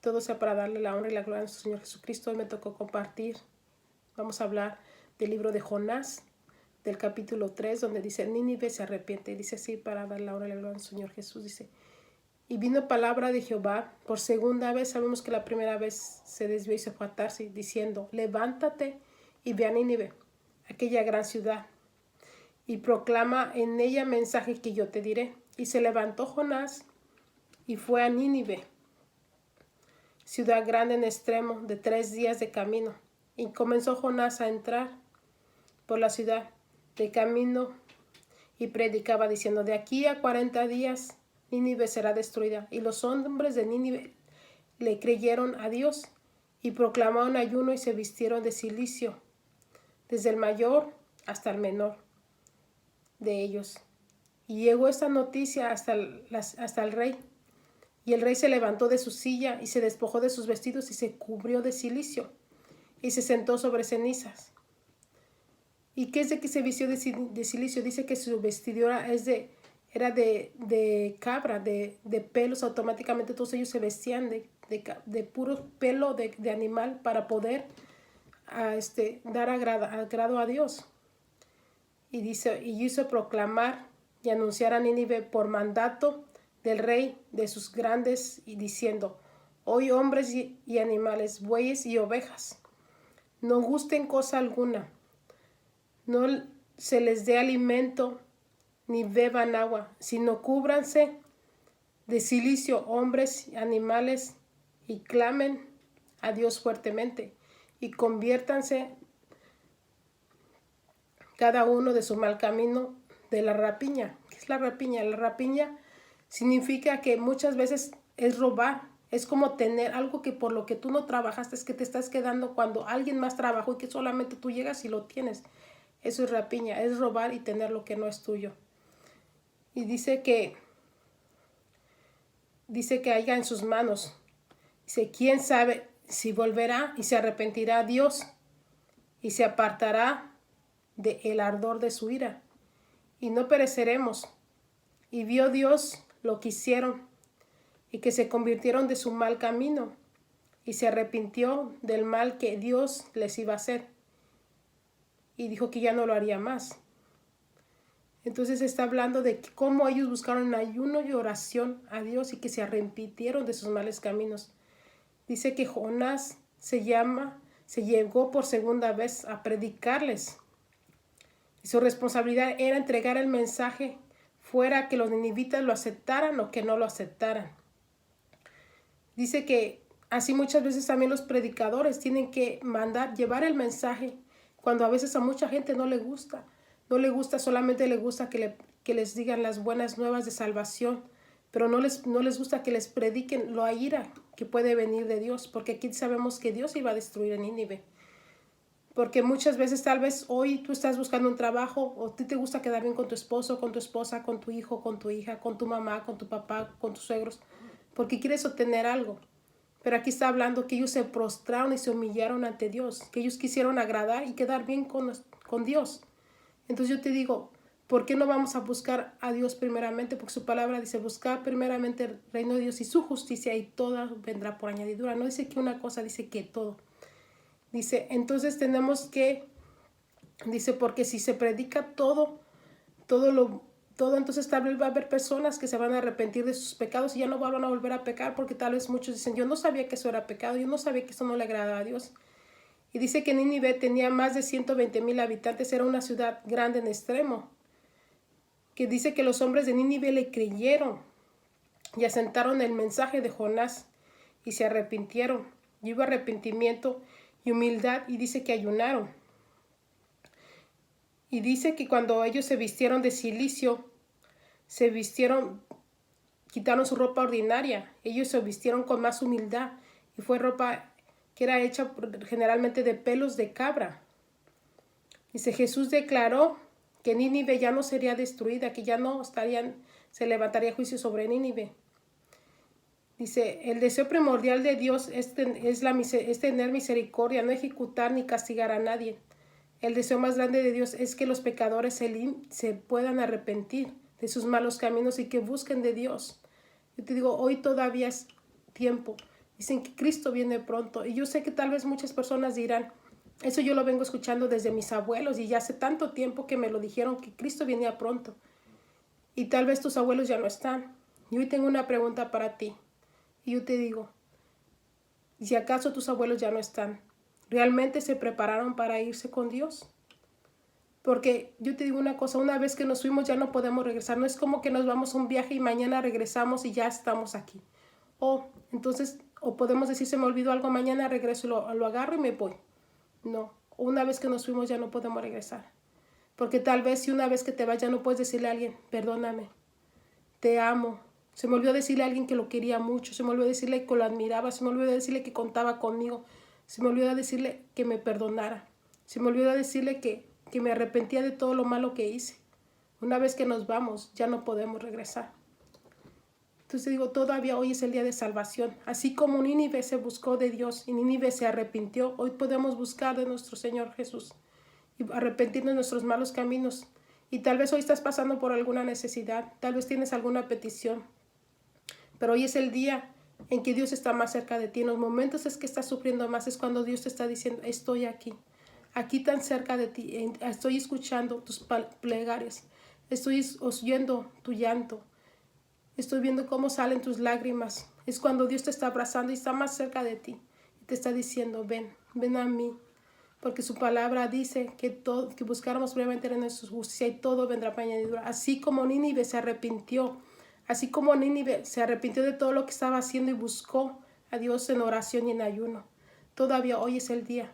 Todo sea para darle la honra y la gloria a nuestro Señor Jesucristo. Hoy me tocó compartir. Vamos a hablar del libro de Jonás, del capítulo 3, donde dice, Nínive se arrepiente. Dice así para dar la honra y la gloria al Señor Jesús. Dice, y vino palabra de Jehová por segunda vez. Sabemos que la primera vez se desvió y se fue a Tarsis, diciendo, levántate y ve a Nínive, aquella gran ciudad, y proclama en ella mensaje que yo te diré. Y se levantó Jonás y fue a Nínive, ciudad grande en extremo, de 3 días de camino. Y comenzó Jonás a entrar por la ciudad de camino y predicaba diciendo, de aquí a 40 días Nínive será destruida. Y los hombres de Nínive le creyeron a Dios y proclamaron ayuno y se vistieron de cilicio, desde el mayor hasta el menor de ellos. Y llegó esta noticia hasta el rey. Y el rey se levantó de su silla y se despojó de sus vestidos y se cubrió de cilicio y se sentó sobre cenizas. ¿Y qué es de que se vistió de cilicio? Dice que su vestidura es de era de cabra, de pelos. Automáticamente todos ellos se vestían de puro pelo de animal para poder dar agrado a Dios. Y hizo proclamar y anunciar a Nínive por mandato del rey de sus grandes, y diciendo: hoy hombres y animales, bueyes y ovejas, no gusten cosa alguna, no se les dé alimento ni beban agua, sino cúbranse de cilicio hombres y animales, y clamen a Dios fuertemente, y conviértanse cada uno de su mal camino de la rapiña. ¿Qué es la rapiña? La rapiña significa que muchas veces es robar. Es como tener algo que por lo que tú no trabajaste, es que te estás quedando cuando alguien más trabajó y que solamente tú llegas y lo tienes. Eso es rapiña, es robar y tener lo que no es tuyo. Y dice que haya en sus manos. Dice: ¿quién sabe si volverá y se arrepentirá Dios y se apartará del ardor de su ira? Y no pereceremos. Y vio Dios lo que hicieron, y que se convirtieron de su mal camino, y se arrepintió del mal que Dios les iba a hacer, y dijo que ya no lo haría más. Entonces está hablando de cómo ellos buscaron en ayuno y oración a Dios y que se arrepintieron de sus males caminos. Dice que Jonás se llegó por segunda vez a predicarles, y su responsabilidad era entregar el mensaje, fuera que los ninivitas lo aceptaran o que no lo aceptaran. Dice que así muchas veces también los predicadores tienen que llevar el mensaje, cuando a veces a mucha gente no le gusta. No le gusta, solamente le gusta que les digan las buenas nuevas de salvación, pero no les gusta que les prediquen la ira que puede venir de Dios, porque aquí sabemos que Dios iba a destruir a Nínive. Porque muchas veces, tal vez hoy tú estás buscando un trabajo, o a ti te gusta quedar bien con tu esposo, con tu esposa, con tu hijo, con tu hija, con tu mamá, con tu papá, con tus suegros, porque quieres obtener algo. Pero aquí está hablando que ellos se prostraron y se humillaron ante Dios, que ellos quisieron agradar y quedar bien con Dios. Entonces yo te digo, ¿por qué no vamos a buscar a Dios primeramente? Porque su palabra dice: buscar primeramente el reino de Dios y su justicia, y todo vendrá por añadidura. No dice que una cosa, dice que todo. Dice, entonces tenemos que, dice, porque si se predica todo, entonces tal vez va a haber personas que se van a arrepentir de sus pecados y ya no van a volver a pecar, porque tal vez muchos dicen: yo no sabía que eso era pecado, yo no sabía que eso no le agradaba a Dios. Y dice que Nínive tenía más de 120,000 habitantes, era una ciudad grande en extremo. Que dice que los hombres de Nínive le creyeron y asentaron el mensaje de Jonás y se arrepintieron. Y hubo arrepentimiento y humildad, y dice que ayunaron. Y dice que cuando ellos se vistieron de cilicio, quitaron su ropa ordinaria, ellos se vistieron con más humildad, y fue ropa que era hecha generalmente de pelos de cabra. Dice, Jesús declaró que Nínive ya no sería destruida, que ya no se levantaría juicio sobre Nínive. Dice, el deseo primordial de Dios es tener misericordia, no ejecutar ni castigar a nadie. El deseo más grande de Dios es que los pecadores se puedan arrepentir de sus malos caminos y que busquen de Dios. Yo te digo, hoy todavía es tiempo. Dicen que Cristo viene pronto. Y yo sé que tal vez muchas personas dirán, eso yo lo vengo escuchando desde mis abuelos y ya hace tanto tiempo que me lo dijeron, que Cristo venía pronto. Y tal vez tus abuelos ya no están. Y hoy tengo una pregunta para ti. Y yo te digo, si acaso tus abuelos ya no están, ¿realmente se prepararon para irse con Dios? Porque yo te digo una cosa, una vez que nos fuimos ya no podemos regresar. No es como que nos vamos a un viaje y mañana regresamos y ya estamos aquí. O podemos decir, se me olvidó algo, mañana regreso, lo agarro y me voy. No, una vez que nos fuimos ya no podemos regresar. Porque tal vez si una vez que te vas ya no puedes decirle a alguien, perdóname, te amo. Se me olvidó decirle a alguien que lo quería mucho, se me olvidó decirle que lo admiraba, se me olvidó decirle que contaba conmigo, se me olvidó decirle que me perdonara, se me olvidó decirle que me arrepentía de todo lo malo que hice. Una vez que nos vamos ya no podemos regresar. Entonces digo, todavía hoy es el día de salvación. Así como Nínive se buscó de Dios y Nínive se arrepintió, hoy podemos buscar de nuestro Señor Jesús y arrepentirnos de nuestros malos caminos Y tal vez hoy estás pasando por alguna necesidad, tal vez tienes alguna petición, pero hoy es el día en que Dios está más cerca de ti. En los momentos es que estás sufriendo más, es cuando Dios te está diciendo, estoy aquí tan cerca de ti, estoy escuchando tus plegarias, estoy oyendo tu llanto, estoy viendo cómo salen tus lágrimas. Es cuando Dios te está abrazando y está más cerca de ti. Y te está diciendo, ven a mí. Porque su palabra dice que buscáramos previamente en su justicia y todo vendrá por añadidura. Así como Nínive se arrepintió de todo lo que estaba haciendo y buscó a Dios en oración y en ayuno. Todavía hoy es el día.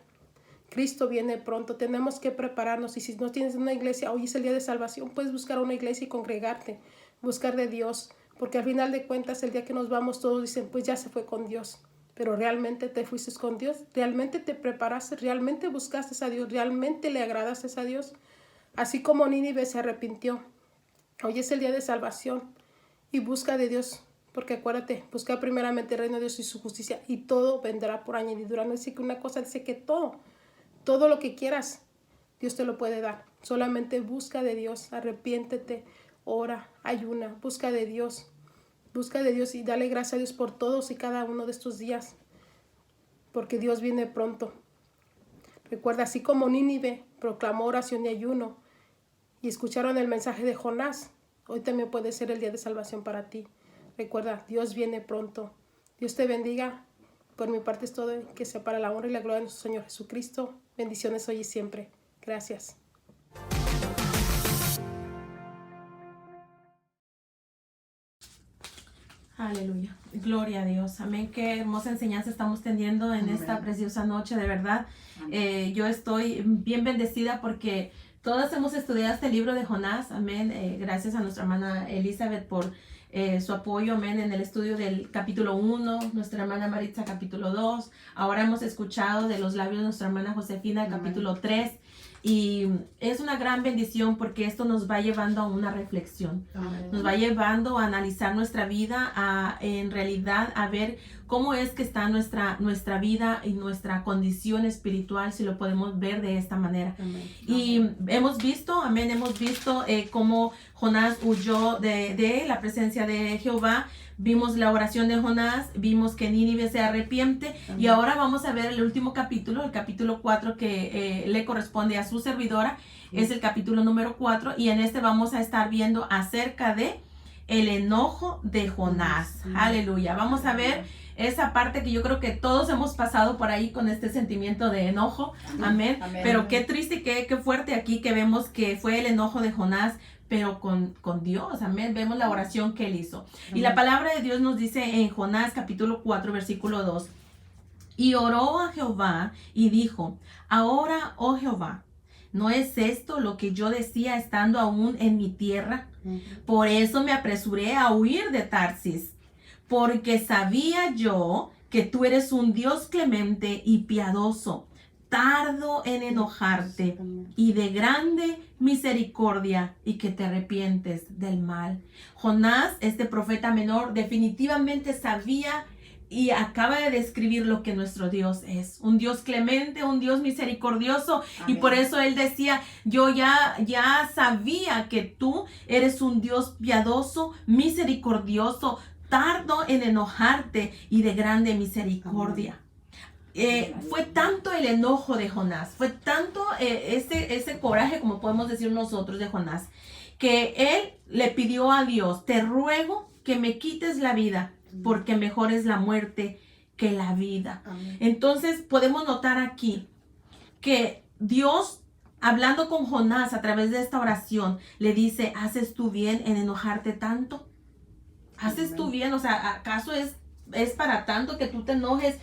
Cristo viene pronto, tenemos que prepararnos. Y si no tienes una iglesia, hoy es el día de salvación, puedes buscar una iglesia y congregarte, buscar de Dios. Porque al final de cuentas, el día que nos vamos, todos dicen, pues ya se fue con Dios. Pero ¿realmente te fuiste con Dios? ¿Realmente te preparaste? ¿Realmente buscaste a Dios? ¿Realmente le agradaste a Dios? Así como Nínive se arrepintió. Hoy es el día de salvación y busca de Dios. Porque acuérdate, busca primeramente el reino de Dios y su justicia y todo vendrá por añadidura. No dice que una cosa, dice que todo lo que quieras, Dios te lo puede dar. Solamente busca de Dios, arrepiéntete, ora, ayuna, busca de Dios y dale gracias a Dios por todos y cada uno de estos días, porque Dios viene pronto. Recuerda, así como Nínive proclamó oración y ayuno y escucharon el mensaje de Jonás, hoy también puede ser el día de salvación para ti. Recuerda, Dios viene pronto. Dios te bendiga. Por mi parte es todo, que sea para la honra y la gloria de nuestro Señor Jesucristo. Bendiciones hoy y siempre. Gracias. Aleluya. Gloria a Dios. Amén. Qué hermosa enseñanza estamos teniendo en esta preciosa noche, de verdad. Yo estoy bien bendecida porque todas hemos estudiado este libro de Jonás. Amén. Gracias a nuestra hermana Elizabeth por su apoyo, amén, en el estudio del capítulo 1, nuestra hermana Maritza capítulo 2. Ahora hemos escuchado de los labios de nuestra hermana Josefina el capítulo 3. Y es una gran bendición porque esto nos va llevando a una reflexión. Amén. Nos va llevando a analizar nuestra vida, en realidad a ver cómo es que está nuestra vida y nuestra condición espiritual, si lo podemos ver de esta manera. Amén. Y hemos visto cómo Jonás huyó de la presencia de Jehová. Vimos la oración de Jonás, vimos que Nínive se arrepiente. Amén. Y ahora vamos a ver el último capítulo, el capítulo 4 que le corresponde a su servidora. Es el capítulo número 4 y en este vamos a estar viendo acerca de el enojo de Jonás. Aleluya. Vamos a ver esa parte que yo creo que todos hemos pasado por ahí con este sentimiento de enojo. Amén. Amén. Pero qué triste y qué fuerte aquí que vemos que fue el enojo de Jonás, pero con Dios. Amén. Vemos la oración que él hizo. Amén. Y la palabra de Dios nos dice en Jonás capítulo 4 versículo 2. Y oró a Jehová y dijo, ahora, oh Jehová, ¿no es esto lo que yo decía estando aún en mi tierra? Por eso me apresuré a huir de Tarsis, porque sabía yo que tú eres un Dios clemente y piadoso, tardo en enojarte y de grande misericordia, y que te arrepientes del mal. Jonás, este profeta menor, definitivamente sabía y acaba de describir lo que nuestro Dios es. Un Dios clemente, un Dios misericordioso. Amén. Y por eso él decía, yo ya sabía que tú eres un Dios piadoso, misericordioso, tardo en enojarte y de grande misericordia. Fue tanto el enojo de Jonás, fue tanto ese coraje, como podemos decir nosotros, de Jonás, que él le pidió a Dios, te ruego que me quites la vida, porque mejor es la muerte que la vida. Amén. Entonces podemos notar aquí que Dios, hablando con Jonás a través de esta oración, le dice, ¿haces tú bien en enojarte tanto? ¿Haces Amén. Tú bien? O sea, ¿acaso es para tanto que tú te enojes?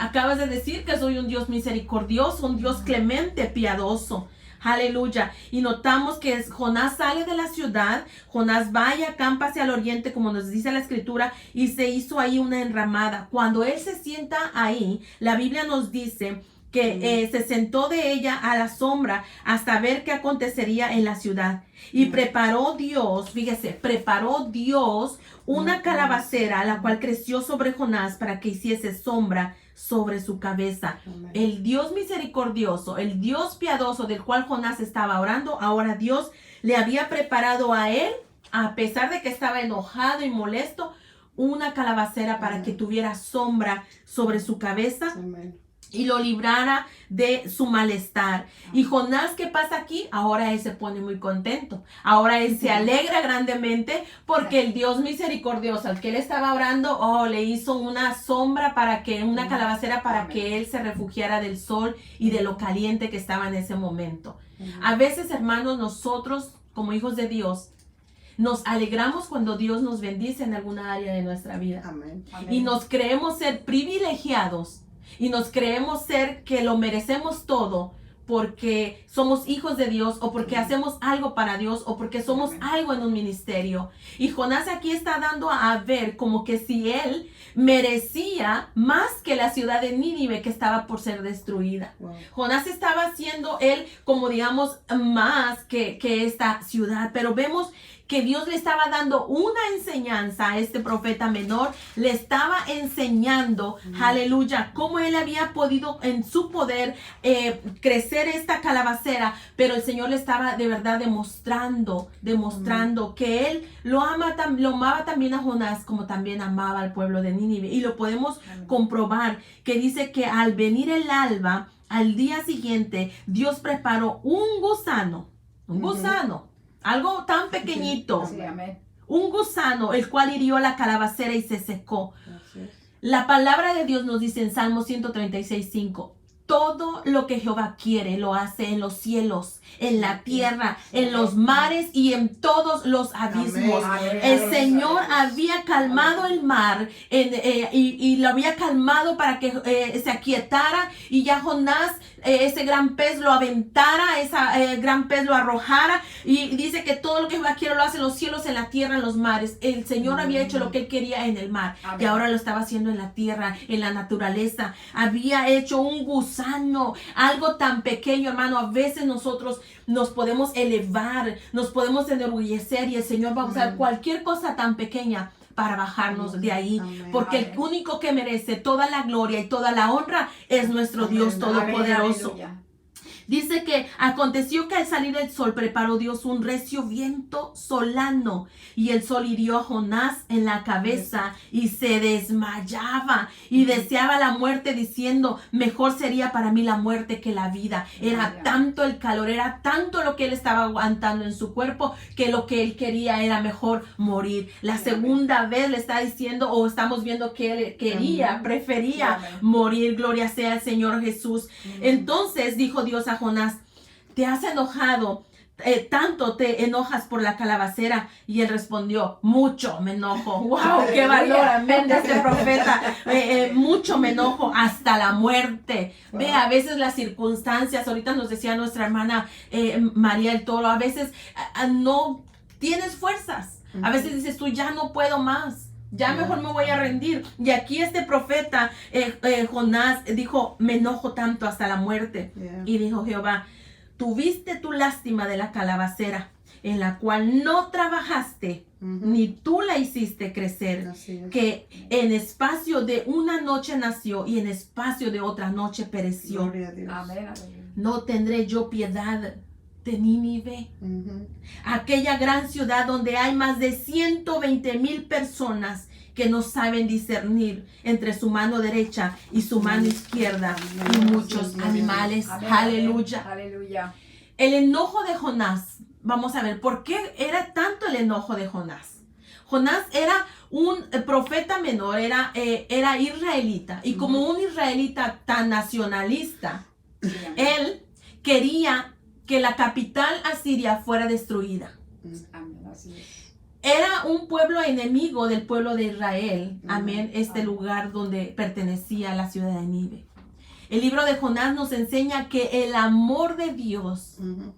Acabas de decir que soy un Dios misericordioso, un Dios clemente, piadoso. Aleluya. Y notamos que Jonás sale de la ciudad, Jonás va y acampa hacia el oriente, como nos dice la escritura, y se hizo ahí una enramada. Cuando él se sienta ahí, la Biblia nos dice que se sentó de ella a la sombra hasta ver qué acontecería en la ciudad. Y preparó Dios una calabacera, la cual creció sobre Jonás para que hiciese sombra sobre su cabeza. Amén. El Dios misericordioso, el Dios piadoso del cual Jonás estaba orando, ahora Dios le había preparado a él, a pesar de que estaba enojado y molesto, una calabacera para que tuviera sombra sobre su cabeza Amén. y lo librara de su malestar. Y Jonás, ¿qué pasa aquí? Ahora él se pone muy contento. Ahora él se alegra grandemente porque el Dios misericordioso al que él estaba orando, le hizo una sombra una calabacera para que él se refugiara del sol y de lo caliente que estaba en ese momento. A veces, hermanos, nosotros como hijos de Dios, nos alegramos cuando Dios nos bendice en alguna área de nuestra vida. Amén. Y nos creemos ser privilegiados y nos creemos ser que lo merecemos todo porque somos hijos de Dios o porque hacemos algo para Dios o porque somos algo en un ministerio. Y Jonás aquí está dando a ver como que si él merecía más que la ciudad de Nínive que estaba por ser destruida. Wow. Jonás estaba haciendo él como digamos más que esta ciudad, pero vemos que Dios le estaba dando una enseñanza a este profeta menor, le estaba enseñando, aleluya, cómo él había podido en su poder crecer esta calabacera, pero el Señor le estaba de verdad demostrando que él lo amaba también a Jonás como también amaba al pueblo de Nínive. Y lo podemos comprobar, que dice que al venir el alba, al día siguiente, Dios preparó un gusano, algo tan pequeñito, Sí, amén. un gusano, el cual hirió la calabacera y se secó. Así es. La palabra de Dios nos dice en Salmo 136:5, todo lo que Jehová quiere lo hace en los cielos, en la tierra, en los mares y en todos los abismos. Amén. El Señor había calmado el mar y lo había calmado para que se aquietara y ya Jonás, ese gran pez lo aventara, ese gran pez lo arrojara, y dice que todo lo que Jehová quiere lo hace en los cielos, en la tierra, en los mares. El Señor había hecho lo que él quería en el mar. Amén. Y ahora lo estaba haciendo en la tierra, en la naturaleza. Había hecho un gusano, algo tan pequeño, hermano. A veces nosotros nos podemos elevar, nos podemos enorgullecer y el Señor va a usar cualquier cosa tan pequeña para bajarnos de ahí. Amén. Porque Amén. el único que merece toda la gloria y toda la honra es nuestro Amén. Dios Amén. Todopoderoso. Aleluya. Dice que aconteció que al salir el sol preparó Dios un recio viento solano y el sol hirió a Jonás en la cabeza y se desmayaba y deseaba la muerte diciendo, mejor sería para mí la muerte que la vida. Era tanto el calor, era tanto lo que él estaba aguantando en su cuerpo que lo que él quería era mejor morir. La segunda vez le está diciendo, o estamos viendo que él quería, prefería morir. Gloria sea al Señor Jesús. Entonces dijo Dios a Jonás, te has enojado, tanto te enojas por la calabacera. Y él respondió, mucho me enojo. ¡Wow! ¡Qué valor! Amén de este profeta. Mucho me enojo hasta la muerte. Wow. Ve, a veces las circunstancias, ahorita nos decía nuestra hermana María el Toro, a veces no tienes fuerzas. A veces dices tú, ya no puedo más. Ya mejor me voy a rendir. Y aquí este profeta, Jonás, dijo, me enojo tanto hasta la muerte. Yeah. Y dijo Jehová, tuviste tu lástima de la calabacera, en la cual no trabajaste, ni tú la hiciste crecer, Así es. que en espacio de una noche nació y en espacio de otra noche pereció. Gloria a Dios. Amén. Aleluya. No tendré yo piedad de Nínive, aquella gran ciudad donde hay más de 120,000 personas que no saben discernir entre su mano derecha y su mano izquierda y muchos animales. Amén. Aleluya. Aleluya. El enojo de Jonás, vamos a ver, ¿por qué era tanto el enojo de Jonás? Jonás era un profeta menor, era israelita, y como un israelita tan nacionalista, Sí, amén. él quería que la capital asiria fuera destruida. Amén. Así es. Era un pueblo enemigo del pueblo de Israel, amén, este lugar donde pertenecía a la ciudad de Nínive. El libro de Jonás nos enseña que el amor de Dios, Gloria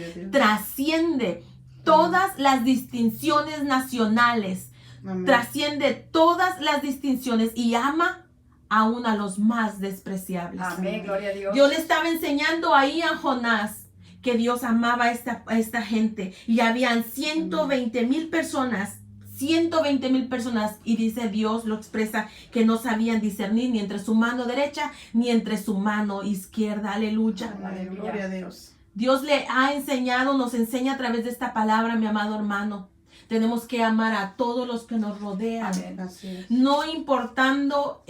a Dios. trasciende todas las distinciones nacionales, Amén. trasciende todas las distinciones y ama aún a los más despreciables. Amén. Gloria a Dios. Dios le estaba enseñando ahí a Jonás que Dios amaba a esta gente y habían 120,000 personas, 120,000 personas, y dice Dios, lo expresa, que no sabían discernir ni entre su mano derecha ni entre su mano izquierda. Aleluya. Amén. Gloria a Dios. Dios le ha enseñado, nos enseña a través de esta palabra, mi amado hermano. Tenemos que amar a todos los que nos rodean. Amén. Así es. No importando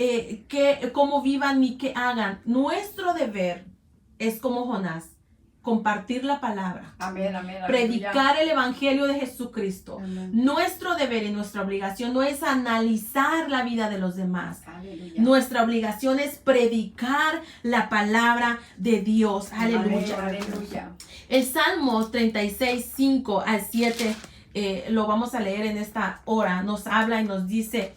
cómo vivan ni qué hagan. Nuestro deber es como Jonás, compartir la palabra, Amén, amén, aleluya. predicar el evangelio de Jesucristo. Amén. Nuestro deber y nuestra obligación no es analizar la vida de los demás. Aleluya. Nuestra obligación es predicar la palabra de Dios. Aleluya. Amén, aleluya. El Salmo 36, 5 al 7, lo vamos a leer en esta hora. Nos habla y nos dice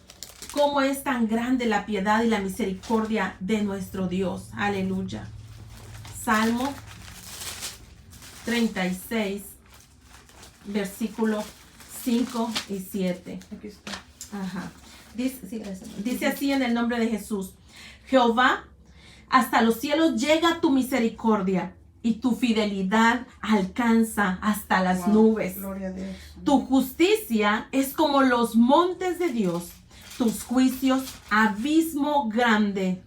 cómo es tan grande la piedad y la misericordia de nuestro Dios. Aleluya. Salmo 36, versículo 5 y 7. Aquí está. Ajá. Dice así en el nombre de Jesús: Jehová, hasta los cielos llega tu misericordia y tu fidelidad alcanza hasta las Wow. nubes. Gloria a Dios. Tu justicia es como los montes de Dios, tus juicios abismo grande.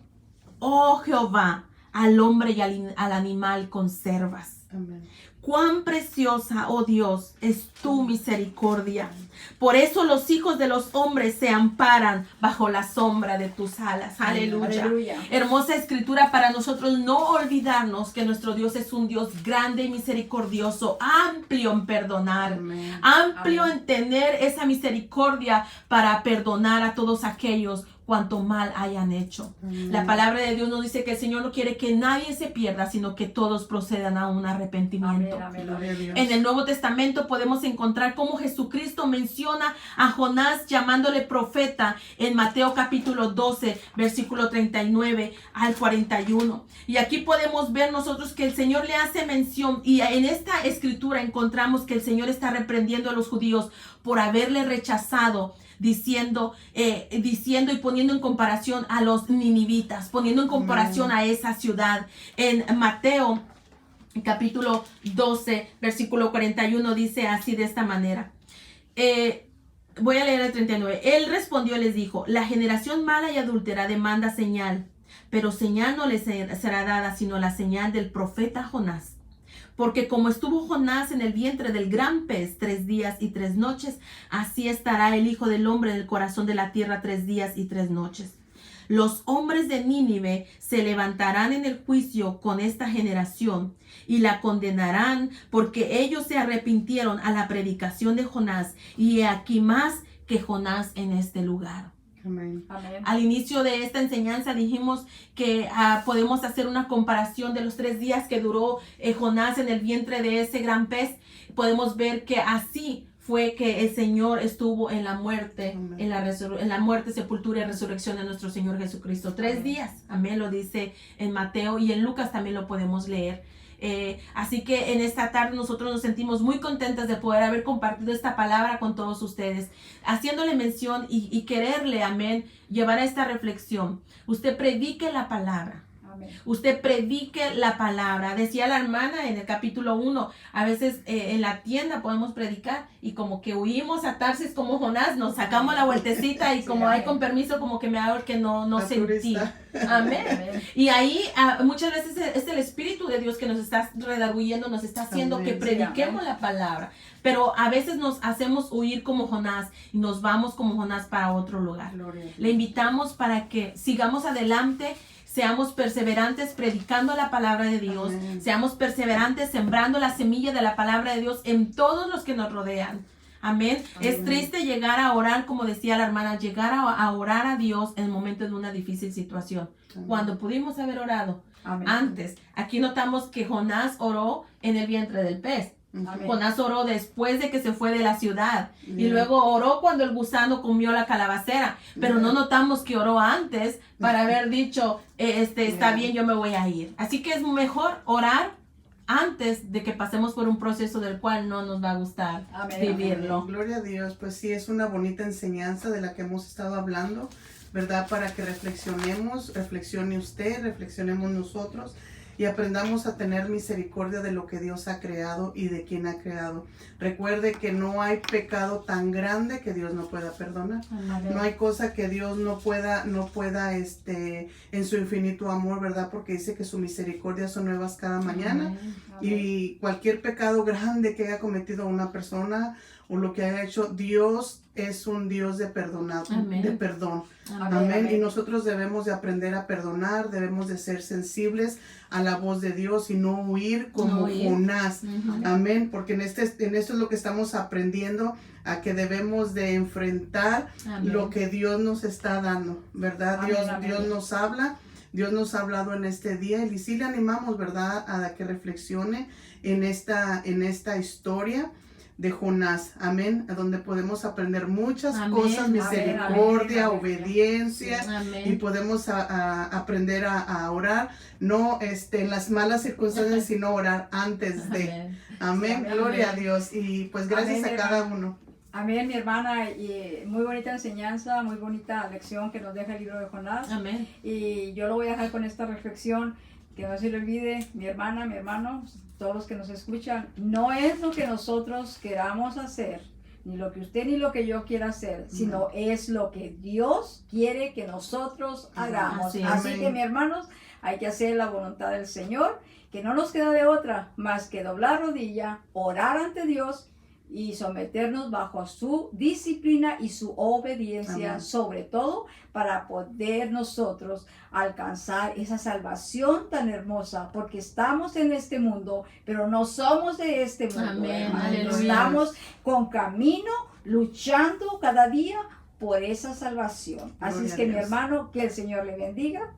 Oh Jehová, al hombre y al animal conservas. Amén. Cuán preciosa, oh Dios, es tu misericordia. Por eso los hijos de los hombres se amparan bajo la sombra de tus alas. Aleluya. Aleluya. Hermosa escritura para nosotros no olvidarnos que nuestro Dios es un Dios grande y misericordioso, amplio en perdonar, Amén. amplio Amén. en tener esa misericordia para perdonar a todos aquellos cuanto mal hayan hecho. Amén. La palabra de Dios nos dice que el Señor no quiere que nadie se pierda, sino que todos procedan a un arrepentimiento. Amén, amén, Gloria a amén. Dios. En el Nuevo Testamento podemos encontrar cómo Jesucristo menciona a Jonás llamándole profeta en Mateo capítulo 12, versículo 39 al 41. Y aquí podemos ver nosotros que el Señor le hace mención, y en esta escritura encontramos que el Señor está reprendiendo a los judíos por haberle rechazado, diciendo y poniendo en comparación a los ninivitas, poniendo en comparación a esa ciudad. En Mateo capítulo 12, versículo 41 dice así de esta manera. Voy a leer el 39. Él respondió y les dijo: la generación mala y adúltera demanda señal, pero señal no les será dada sino la señal del profeta Jonás. Porque como estuvo Jonás en el vientre del gran pez 3 días y 3 noches, así estará el Hijo del Hombre en el corazón de la tierra 3 días y 3 noches. Los hombres de Nínive se levantarán en el juicio con esta generación y la condenarán, porque ellos se arrepintieron a la predicación de Jonás, y he aquí más que Jonás en este lugar. Amén. Amén. Al inicio de esta enseñanza dijimos que podemos hacer una comparación de los 3 días que duró Jonás en el vientre de ese gran pez. Podemos ver que así fue que el Señor estuvo en la muerte, Amén. en la muerte, sepultura y resurrección de nuestro Señor Jesucristo. 3 Amén. días, amén, lo dice en Mateo, y en Lucas también lo podemos leer. Así que en esta tarde nosotros nos sentimos muy contentas de poder haber compartido esta palabra con todos ustedes, haciéndole mención y quererle, amén, llevar a esta reflexión. Usted predique la palabra. Amén. Usted predique la palabra. Decía la hermana en el capítulo 1, a veces en la tienda podemos predicar y como que huimos a Tarsis como Jonás, nos sacamos la vueltecita y Sí, como hay amén. con permiso, como que me hago el que no La sentí. turista. Amén. Amén. Y ahí muchas veces es el Espíritu de Dios que nos está redarguyendo, nos está haciendo Amén. que Sí, prediquemos la palabra. Pero a veces nos hacemos huir como Jonás y nos vamos como Jonás para otro lugar. Gloria a Dios. Le invitamos para que sigamos adelante, seamos perseverantes predicando la palabra de Dios, Amén. seamos perseverantes sembrando la semilla de la palabra de Dios en todos los que nos rodean. Amén. Es Amén. triste llegar a orar, como decía la hermana, llegar a orar a Dios en el momento de una difícil situación. Amén. Cuando pudimos haber orado Amén. antes. Aquí notamos que Jonás oró en el vientre del pez. Amén. Jonás oró después de que se fue de la ciudad y Bien. luego oró cuando el gusano comió la calabacera, pero Bien. no notamos que oró antes para haber dicho, está Bien. bien, yo me voy a ir. Así que es mejor orar antes de que pasemos por un proceso del cual no nos va a gustar Amén. vivirlo. Gloria a Dios, pues sí, es una bonita enseñanza de la que hemos estado hablando, ¿verdad? Para que reflexionemos, reflexione usted, reflexionemos nosotros y aprendamos a tener misericordia de lo que Dios ha creado y de quien ha creado. Recuerde que no hay pecado tan grande que Dios no pueda perdonar. Amén. No hay cosa que Dios no pueda en su infinito amor, ¿verdad? Porque dice que su misericordia son nuevas cada mañana. Amén. Y cualquier pecado grande que haya cometido una persona o lo que haya hecho, Dios es un Dios de perdón. Amén. Y nosotros debemos de aprender a perdonar, debemos de ser sensibles a la voz de Dios y no huir como Jonás. Amén. Porque en esto es lo que estamos aprendiendo, a que debemos de enfrentar lo que Dios nos está dando, ¿verdad? Dios nos habla. Dios nos ha hablado en este día y sí le animamos, ¿verdad?, a que reflexione en esta historia de Jonás, amén, a donde podemos aprender muchas cosas, misericordia, obediencia, y podemos aprender a orar, no en las malas circunstancias, sino orar antes de, amén, gloria a Dios, y pues gracias a cada uno. Amén, mi hermana, y muy bonita enseñanza, muy bonita lección que nos deja el libro de Jonás. Amén. Y yo lo voy a dejar con esta reflexión, que no se le olvide, mi hermana, mi hermano, todos los que nos escuchan, no es lo que nosotros queramos hacer, ni lo que usted ni lo que yo quiera hacer, sino es lo que Dios quiere que nosotros hagamos. Así que, mis hermanos, hay que hacer la voluntad del Señor, que no nos queda de otra más que doblar rodilla, orar ante Dios y someternos bajo su disciplina y su obediencia, sobre todo para poder nosotros alcanzar esa salvación tan hermosa, porque estamos en este mundo, pero no somos de este mundo. Estamos con camino, luchando cada día por esa salvación. Así es que, mi hermano, que el Señor le bendiga.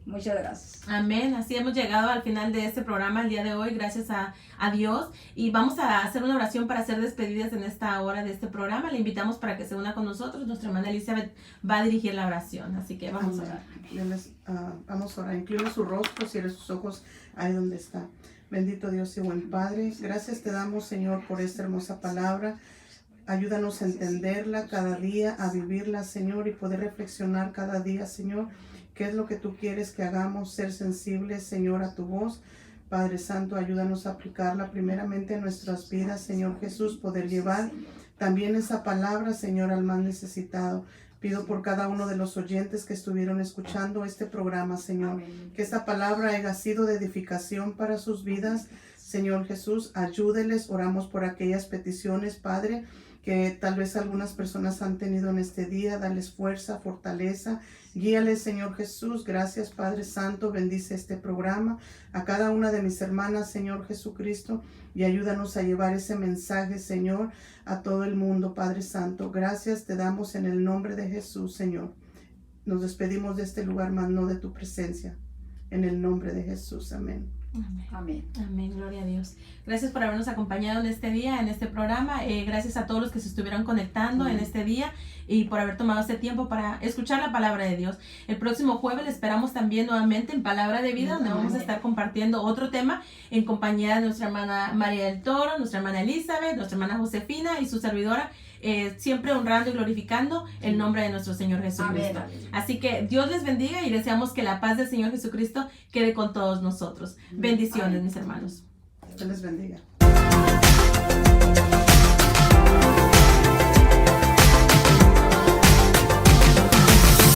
Muchas gracias. Amén. Así hemos llegado al final de este programa el día de hoy, gracias a Dios. Y vamos a hacer una oración para ser despedidas en esta hora de este programa. Le invitamos para que se una con nosotros. Nuestra hermana Elizabeth va a dirigir la oración. Así que vamos a orar. Vamos a orar. Incline su rostro, cierre sus ojos ahí donde está. Bendito Dios y buen Padre. Gracias te damos, Señor, por esta hermosa palabra. Ayúdanos a entenderla cada día, a vivirla, Señor, y poder reflexionar cada día, Señor. ¿Qué es lo que tú quieres que hagamos? Ser sensibles, Señor, a tu voz. Padre Santo, ayúdanos a aplicarla primeramente en nuestras vidas, Señor Jesús, poder llevar también esa palabra, Señor, al más necesitado. Pido por cada uno de los oyentes que estuvieron escuchando este programa, Señor, que esta palabra haya sido de edificación para sus vidas. Señor Jesús, ayúdeles. Oramos por aquellas peticiones, Padre, que tal vez algunas personas han tenido en este día. Dales fuerza, fortaleza. Guíales, Señor Jesús. Gracias, Padre Santo. Bendice este programa. A cada una de mis hermanas, Señor Jesucristo. Y ayúdanos a llevar ese mensaje, Señor, a todo el mundo, Padre Santo. Gracias te damos en el nombre de Jesús, Señor. Nos despedimos de este lugar, mas no de tu presencia. En el nombre de Jesús. Amén. Amén. Amén. Amén, gloria a Dios. Gracias por habernos acompañado en este día, en este programa. Gracias a todos los que se estuvieron conectando en este día y por haber tomado este tiempo para escuchar la palabra de Dios. El próximo jueves le esperamos también nuevamente en Palabra de Vida, donde vamos a estar compartiendo otro tema en compañía de nuestra hermana María del Toro, nuestra hermana Elizabeth, nuestra hermana Josefina y su servidora. Siempre honrando y glorificando el nombre de nuestro Señor Jesucristo. Amén. Así que Dios les bendiga y deseamos que la paz del Señor Jesucristo quede con todos nosotros. Bendiciones, mis hermanos. Dios les bendiga.